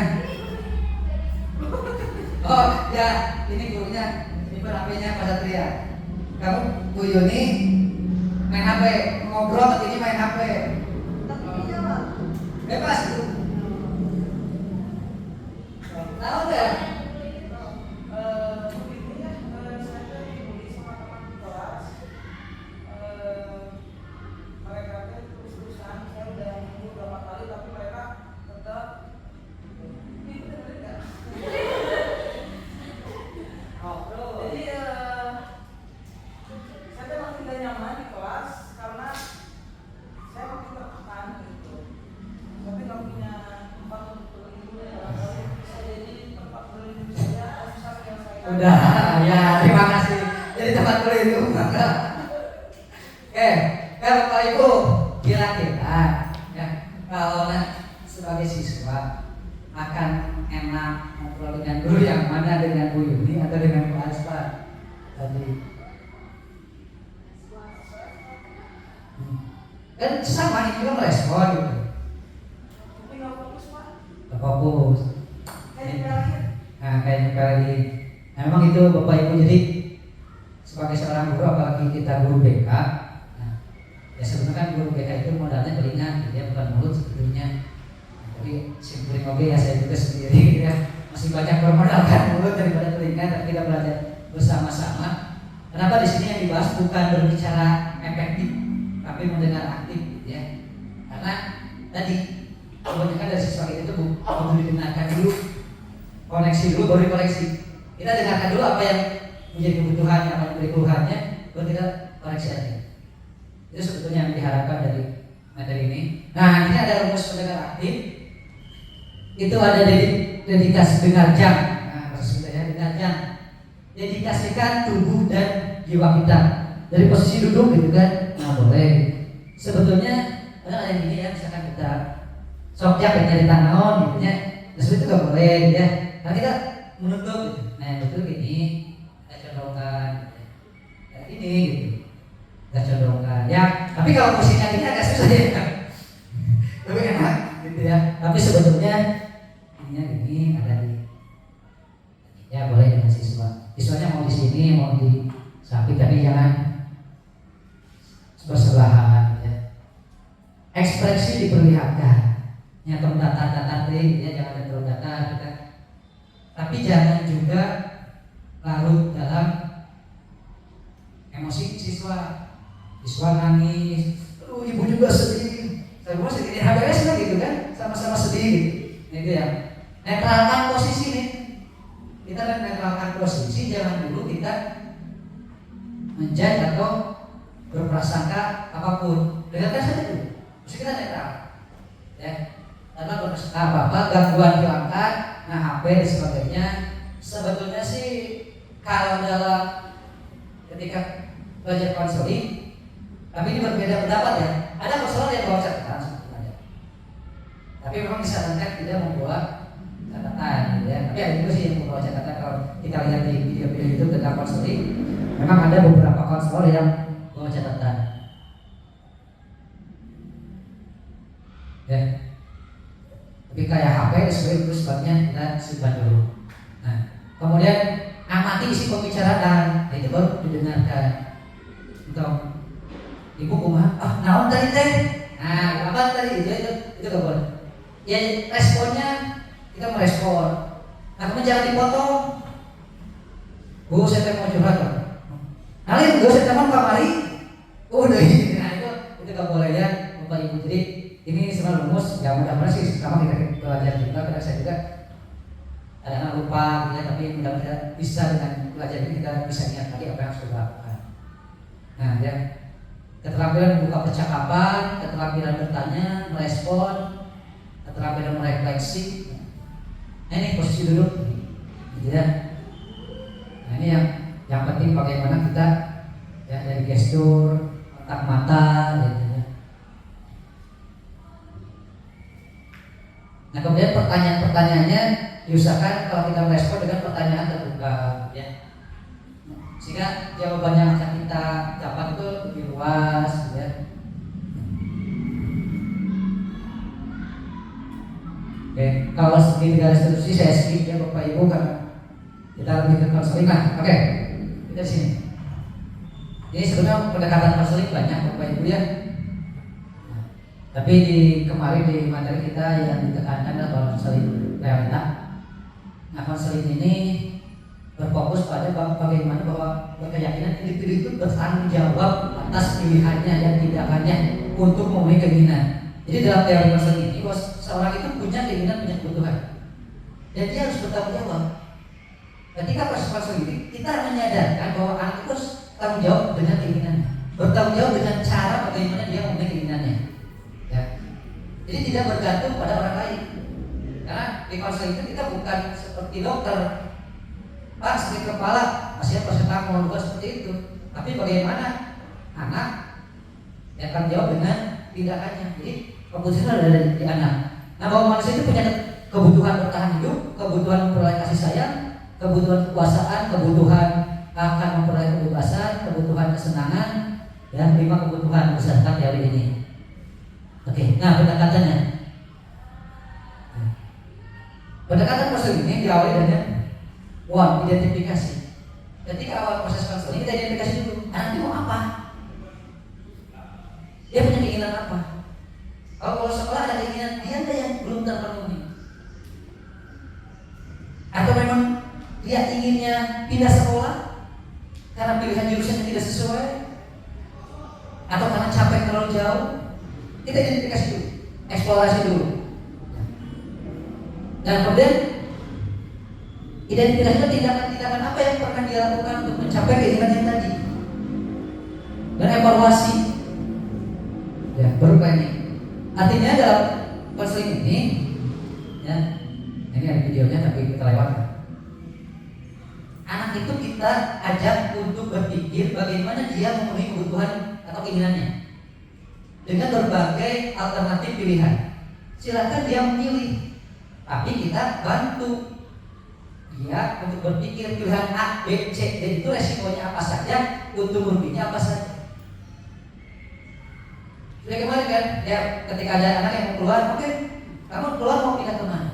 Oh ya, ini gurunya. Ini HP-nya Pak Satria. Kamu Bu Yuni main HP, ngobrol atau ini main HP? Bebas Bu. Tahu nggak? Udah, ya terima kasih. Jadi tempat berlindung. Oke, Bapak Ibu, kira-kira ya kalau sebagai siswa akan enak ngobrol dengan guru yang mana, dengan Bu Yuni atau dengan Bu Aspa tadi? Kan sama ini juga merespon gitu. Tapi nggak fokus Pak. Nggak fokus. Nah, kayak lagi. Nah, memang itu Bapak Ibu, jadi sebagai seorang guru apalagi kita guru BK, nah, ya sebenarnya kan guru BK itu modalnya telinga, dia bukan mulut sebetulnya. Tapi simpulin oke ya, saya juga sendiri ya masih banyak bermodalkan mulut daripada telinga, tapi kita belajar bersama-sama. Kenapa di sini yang dibahas bukan berbicara efektif, tapi mendengar aktif, gitu ya. Karena tadi kebanyakan dari siswa kita itu butuh didengarkan dulu, koneksi dulu, baru koreksi. Kita dengarkan dulu apa yang menjadi kebutuhannya, apa yang menjadi keluhannya, baru kita koreksi aja. Itu sebetulnya yang diharapkan dari materi ini. Nah, ini ada rumus pendengar aktif. Itu ada dedikasi dengar jam. Nah, maksudnya ya dengar jam. Dedikasikan tubuh dan jiwa kita. Dari posisi duduk gitu kan, nah boleh. Sebetulnya ada yang gini ya, misalkan kita sokjak dari tanah gitu ya, itu nggak boleh ya. Nah kita menutup gitu. Nah yang betul gini, kita condongkan kayak ini gitu, kita condongkan ya. Tapi kalau posisinya gini agak susah ya, tapi enak gitu ya. Tapi sebetulnya ininya gini ada di, ya boleh dengan siswa. Siswanya mau di sini, mau di samping, tapi jangan bersebelahan ya. Ekspresi diperlihatkan, nyata datar ya, jangan terlalu datar gitu. Tapi jangan juga larut dalam emosi siswa. Siswa nangis, ibu juga sedih, saya pun sedih, HBS lah gitu kan, sama-sama sedih gitu ya. Netralkan posisi nih, kita netralkan posisi, jangan dulu kita menjudge atau berprasangka apapun. Dengarkan saja dulu, mesti kita netral ya. Karena berprasangka apa-apa, gangguan hilangkan. Nah HP dan sebagainya. Sebetulnya sih kalau dalam ketika belajar konseling, tapi ini berbeda pendapat ya. Ada konselor yang bawa catatan sebetulnya, tapi memang disarankan tidak membawa catatan gitu ya. Tapi ada juga sih yang membawa catatan. Kalau kita lihat di video-video itu tentang konseling, memang ada beberapa konselor yang bawa catatan ya. Tapi kayak HP itu sebabnya kita simpan dulu. Nah, kemudian amati isi pembicaraan, itu baru didengarkan. Untuk ibu kumaha, naon tadi teh? Nah, apa tadi itu gak boleh. Ya responnya kita merespon. Nah, kemudian jangan dipotong. Bu, saya mau curhat dong. Nalin, gue saya teman kamari. Udah ini, nah itu gak boleh ya, Bapak Ibu. Jadi ini sebenarnya rumus, ya mudah-mudahan sih sama kita belajar juga, karena saya juga kadang lupa ya, tapi mudah-mudahan bisa dengan belajar ini kita bisa ingat lagi apa yang harus kita lakukan. Nah ya, keterampilan membuka percakapan, keterampilan bertanya, merespon, keterampilan merefleksi. Nah ini posisi duduk, gitu ya. Nah ini yang penting bagaimana kita ya dari gestur, kontak mata, gitu ya. Nah kemudian pertanyaan-pertanyaannya diusahakan kalau kita merespon dengan pertanyaan terbuka ya, sehingga jawabannya akan kita kalau di garis instruksi saya skip ya Bapak Ibu karena kita lebih ke konseling. Nah, oke, kita di sini. Ini sebenarnya pendekatan konseling banyak Bapak Ibu ya. Nah, tapi di kemarin di materi kita yang ditekankan adalah konseling realita. Nah, konseling ini berfokus pada bagaimana bahwa keyakinan individu itu bertanggung jawab atas pilihannya dan tindakannya untuk memenuhi keinginan. Jadi dalam teori konseling ini, bahwa seorang itu punya keinginan, punya kebutuhan, dan dia harus bertanggung jawab. Ketika proses konseling ini, kita menyadarkan bahwa anak itu harus tanggung jawab dengan keinginannya, bertanggung jawab dengan cara bagaimana dia memenuhi keinginannya. Ya. Jadi tidak bergantung pada orang lain. Karena di konseling itu kita bukan seperti dokter, Pak sakit kepala, pasien paracetamol, bukan seperti itu. Tapi bagaimana anak yang akan jawab dengan tindakannya. Jadi keputusan ada di anak. Nah, bahwa manusia itu punya kebutuhan bertahan hidup, kebutuhan memperoleh kasih sayang, kebutuhan kekuasaan, kebutuhan akan memperoleh kebebasan, kebutuhan kesenangan, dan 5 kebutuhan berdasarkan teori ini. Oke, nah pendekatannya. Pendekatan konseling ini diawali dengan identifikasi. Ketika awal proses konseling kita identifikasi dulu, anak itu mau apa? Dia punya keinginan apa? Kalau sekolah ada keinginan dia ada yang belum terpenuhi, atau memang dia inginnya pindah sekolah karena pilihan jurusannya tidak sesuai, atau karena capek terlalu jauh, kita identifikasi dulu, eksplorasi dulu. Dan kemudian identifikasi tindakan-tindakan apa yang pernah dia lakukan untuk mencapai keinginan yang tadi, dan evaluasi. Ya, baru planning. Artinya dalam konseling ini, ya, ini ada videonya tapi kita lewatkan. Anak itu kita ajak untuk berpikir bagaimana dia memenuhi kebutuhan atau keinginannya dengan berbagai alternatif pilihan. Silakan dia memilih, tapi kita bantu dia untuk berpikir pilihan A, B, C, D itu resikonya apa saja, untung ruginya apa saja. Sudah kemarin kan, ya ketika ada anak yang mau keluar, oke, kamu keluar mau pindah kemana?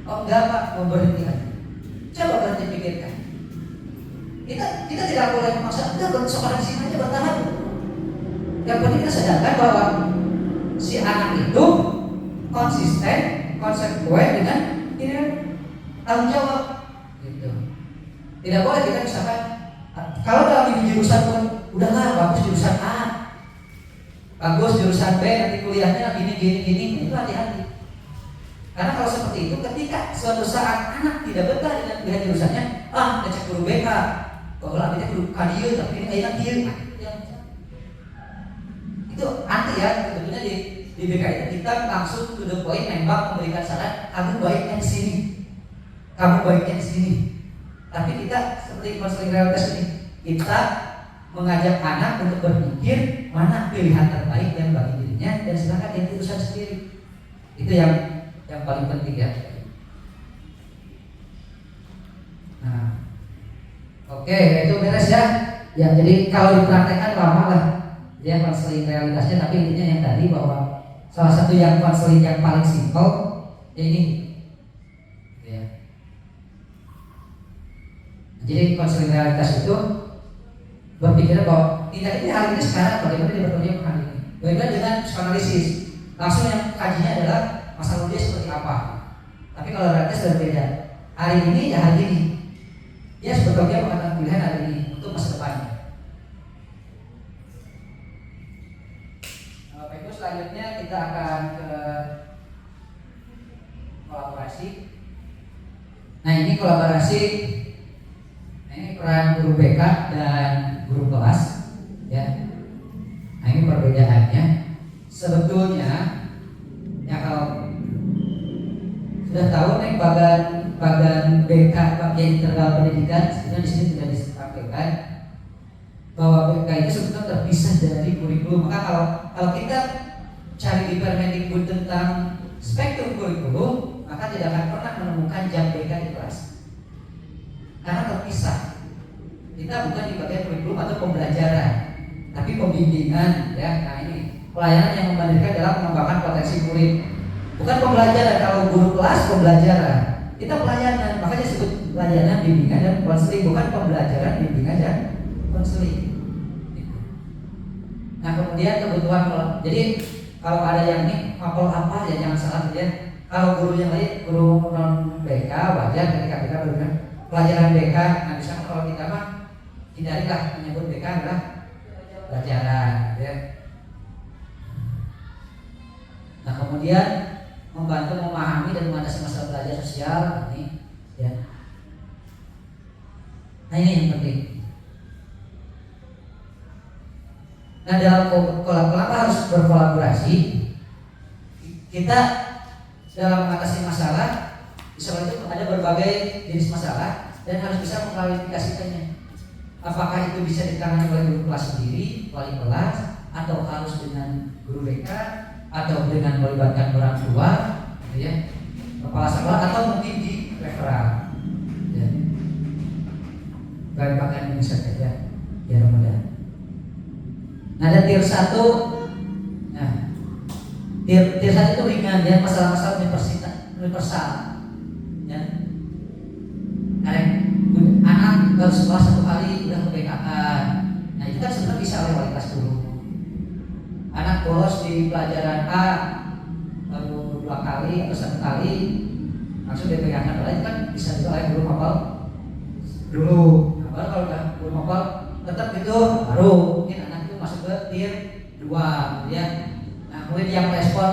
Oh enggak Pak, mau berhenti aja. Coba berhenti pikirkan. Kita tidak boleh memaksa, kita sekolah di sini aja bertahan. Yang penting kita sadarkan bahwa si anak itu konsisten, konsekuen dengan ini tanggung jawab. Gitu. Tidak boleh kita misalkan, kalau dalam jurusan pun udahlah bagus jurusan A, bagus jurusan B, nanti kuliahnya gini, itu hati-hati. Karena kalau seperti itu, ketika suatu saat anak tidak betah dengan pilihan jurusannya, ngecek guru BK, kalau lah kita guru kadio, tapi ini enak dia, itu anti ya. Sebetulnya di BK itu kita langsung to the point, nembak, memberikan saran, kamu baiknya di sini, kamu baiknya di sini. Tapi kita seperti konseling realitas ini, kita mengajak anak untuk berpikir mana pilihan terbaik yang bagi dirinya, dan silakan dia putuskan sendiri. Itu yang paling penting ya. Nah, oke, itu beres ya. Ya, jadi kalau dipraktekkan lama lah dia konseling realitasnya, tapi intinya yang tadi bahwa salah satu yang konseling yang paling simpel ini. Ya. Jadi konseling realitas itu berpikir bahwa tindak ini hal ini sekarang bagaimana dia bertanggung jawab hari ini. Bagaimana dengan psikanalisis, langsung yang kajinya adalah masa lalu dia seperti apa. Tapi kalau realitas berbeda. Hari ini ya hari ini. Dia sebetulnya mengambil pilihan hari ini untuk masa depannya. Bapak Ibu, selanjutnya kita akan ke kolaborasi. Nah ini kolaborasi. Nah ini peran guru BK dan guru kelas, ya. Nah ini perbedaannya. Sebetulnya, ya kalau sudah tahu nih bagian BK, bagian integral pendidikan, sebenarnya di sini sudah disampaikan bahwa BK itu sebetulnya terpisah dari kurikulum. Maka kalau kita cari di Permendikbud tentang spektrum kurikulum, maka tidak akan pernah menemukan jam BK di kelas, karena terpisah. Kita bukan di bagian kurikulum atau pembelajaran, tapi pembimbingan, ya. Nah ini pelayanan yang membandingkan dalam pengembangan potensi murid. bukan pembelajaran. Kalau guru kelas pembelajaran, kita pelayanan, makanya disebut pelayanan, bimbingan dan konseling, bukan pembelajaran, bimbingan dan konseling. Nah kemudian kebutuhan, jadi kalau ada yang nih mapel apa ya jangan salah ya. Kalau guru yang lain, guru non BK wajar ketika kita berikan pelajaran BK. Nah misalnya kalau kita mah hindarilah menyebut BK adalah pelajaran ya. Nah kemudian membantu memahami dan mengatasi masalah belajar sosial ini ya. Nah ini yang penting. Nah dalam kenapa harus berkolaborasi? Kita dalam mengatasi masalah, misalnya itu ada berbagai jenis masalah dan harus bisa mengklarifikasikannya. Apakah itu bisa ditangani oleh guru kelas sendiri, wali kelas, atau harus dengan guru BK, atau dengan melibatkan orang tua, gitu ya, kepala sekolah, atau mungkin di referral. Ya. Baik pakaian ini saja ya, biar mudah. Nah ada tier 1. Nah tier 1 itu ringan ya, masalah-masalah universal ya. Anak baru sekolah 1 kali udah ke BK-an. Nah itu kan sebenarnya bisa oleh wali kelas dulu. Anak bolos di pelajaran A baru 2 kali atau 1 kali langsung di BK-an, itu kan bisa juga oleh guru mapel dulu. Nah, baru kalau udah guru mapel tetap itu baru mungkin anak itu masuk ke tier 2 ya. Nah kemudian yang merespon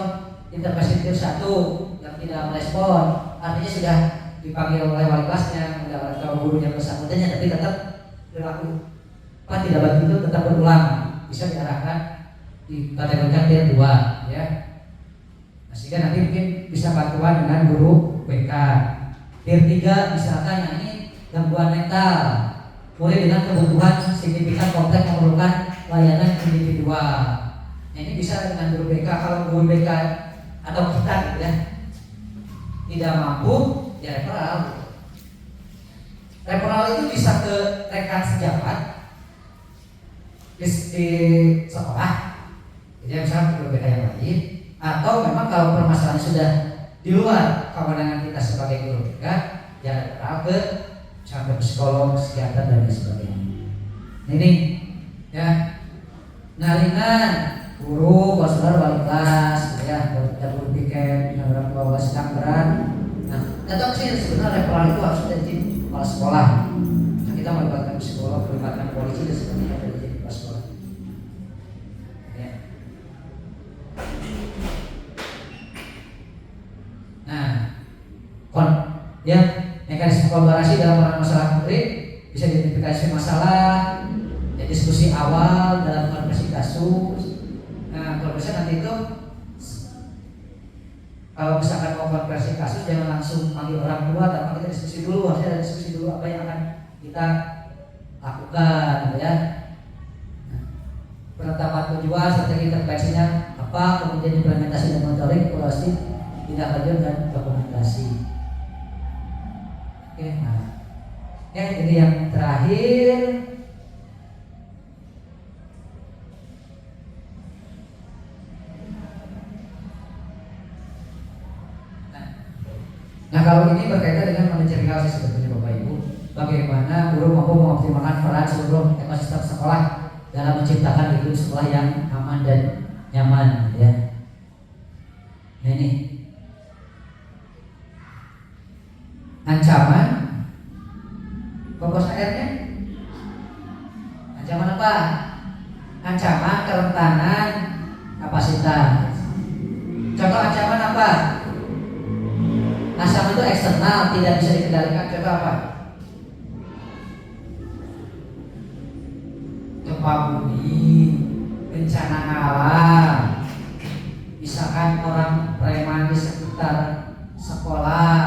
intervensi tier 1, yang tidak merespon artinya sudah dipanggil oleh wali kelasnya atau gurunya bersangkutannya, tapi tetap berlaku tidak baik itu tetap berulang, bisa diarahkan di kategorikan tier 2 ya. Nah, sehingga nanti mungkin bisa bantuan dengan guru BK. Tier 3 misalkan yang ini gangguan mental, mulai dengan kebutuhan signifikan kompleks memerlukan layanan individual. Nah, ini bisa dengan guru BK. Kalau guru BK atau kita gitu ya tidak mampu, ya referral. Referral itu bisa ke rekan sejabat di sekolah, jadi misalnya guru BK yang lain, atau memang kalau permasalahan sudah di luar kewenangan kita sebagai guru BK, ya referral ke sampai psikolog, psikiater dan lain sebagainya. Ini ya, nah ringan guru, konselor, wali kelas, ya, guru piket, dengan orang tua sedang berat. Nah, tetap sih sebenarnya referral itu harus dari kepala sekolah. Nah, kita melibatkan psikolog, melibatkan polisi dan sebagainya dari kepala sekolah. Ya. Nah, ya, mekanisme kolaborasi dalam penanganan masalah murid bisa diidentifikasi masalah, ya, diskusi awal dalam konversi kasus. Nah, kalau bisa nanti itu kalau misalkan mau konversi kasus jangan langsung panggil orang tua, tapi kita diskusi dulu, harusnya ada diskusi dulu apa yang akan kita lakukan, gitu ya. Nah, penetapan tujuan, strategi intervensinya apa, kemudian implementasi dan monitoring, evaluasi, tindak lanjut dan dokumentasi. Oke, nah, ini yang terakhir. Nah kalau ini berkaitan dengan manajerial sih sebetulnya Bapak Ibu, bagaimana guru mampu mengoptimalkan peran seluruh ekosistem sekolah dalam menciptakan iklim sekolah yang aman dan nyaman ya. Nah ini ancaman pokok airnya, ancaman apa? Ancaman kerentanan kapasitas. Contoh ancaman apa? Ancaman itu eksternal, tidak bisa dikendalikan. Contoh apa? Gempa bumi, bencana alam, misalkan orang preman di sekitar sekolah,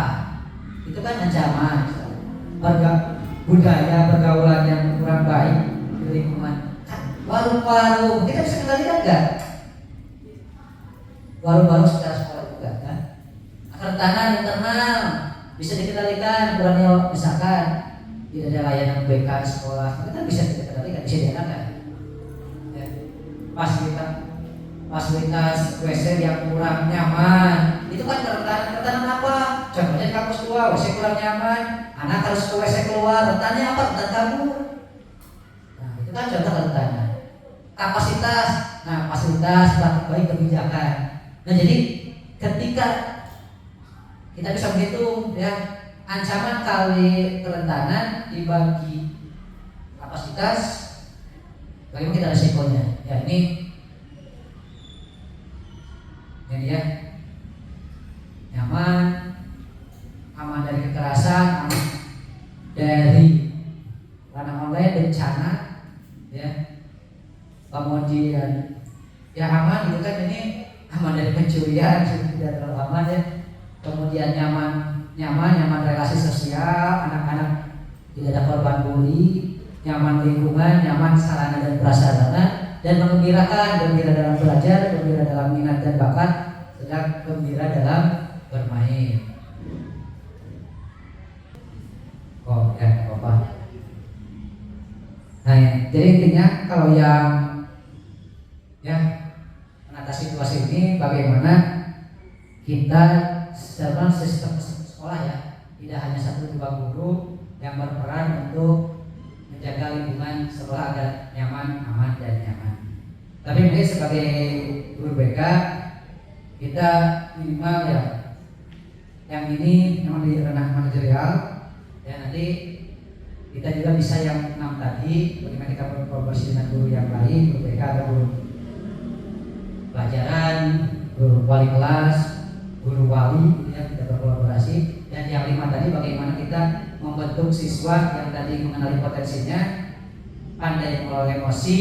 itu kan ancaman. Budaya pergaulan yang kurang baik di lingkungan, warung-warung kita bisa kendalikan nggak? Warung-warung sekitar sekolah juga kan? Kerentanan internal bisa dikendalikan, kurangnya misalkan tidak ada layanan BK di sekolah, itu kan bisa dikendalikan, bisa diadakan. Ya. Fasilitas WC yang kurang nyaman, itu kan kerentanan apa? Contohnya di kampus tua, WC kurang nyaman, anak harus ke WC keluar, rentannya apa? Rentan kabur. Nah, itu kan contoh kerentanan. Kapasitas, nah fasilitas, baik kebijakan. Nah jadi ketika kita bisa begitu ya, ancaman kali kerentanan dibagi kapasitas, bagaimana kita resikonya? Ya ini ya nyaman, aman dari kekerasan, aman dari ranah online, bencana, ya. Kemudian ya aman gitu kan, ini aman dari pencurian, tidak terlalu aman ya. Kemudian nyaman relasi sosial, anak-anak tidak ada korban bully, nyaman lingkungan, nyaman sarana dan prasarana, dan mengembirakan, gembira dalam belajar, gembira dalam minat dan bakat, sedang gembira dalam bermain. Oh ya, apa? Nah, jadi intinya kalau yang ya mengatasi situasi ini, bagaimana kita dalam sistem sekolah ya, tidak hanya 1-2 guru yang berperan untuk menjaga lingkungan sekolah agar nyaman, aman dan nyaman. Tapi mungkin sebagai guru BK kita minimal ya, yang ini memang di ranah manajerial ya, nanti kita juga bisa yang 6 tadi, bagaimana kita berkolaborasi dengan guru yang lain, guru BK atau guru pelajaran, guru wali kelas, guru wali ya, kita berkolaborasi. Dan yang 5 tadi, bagaimana kita membentuk siswa yang tadi mengenali potensinya, pandai mengelola emosi,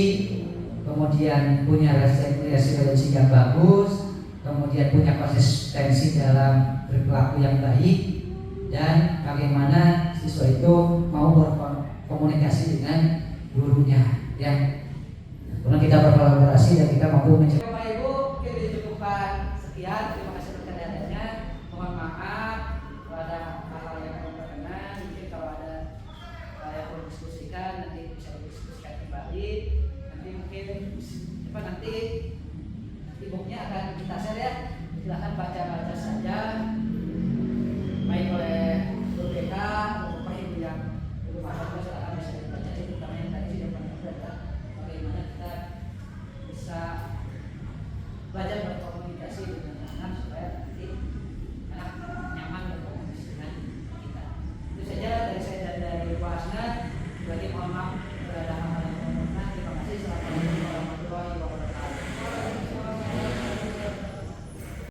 kemudian punya resiliensi yang bagus, kemudian punya konsistensi dalam berperilaku yang baik, dan bagaimana siswa itu mau berkomunikasi dengan gurunya ya. Karena kita berkolaborasi dan kita mampu mencapai. Bapak Ibu, mungkin dicukupkan sekian. Terima kasih atas kehadirannya. Mohon maaf kalau ada hal-hal yang berkenan. Mungkin kalau ada hal yang perlu diskusikan, nanti bisa didiskusikan kembali. Nanti mungkin nanti e-booknya akan kita share ya. Silahkan baca-baca saja, baik oleh guru BK maupun Bapak Ibu yang belum ada, silahkan bisa dibaca, terutama yang tadi sudah pernah berkata bagaimana kita bisa belajar berkomunikasi dengan anak supaya nanti anak nyaman berkomunikasi dengan kita. Itu saja dari saya dan dari Pak Asna. Lagi mohon maaf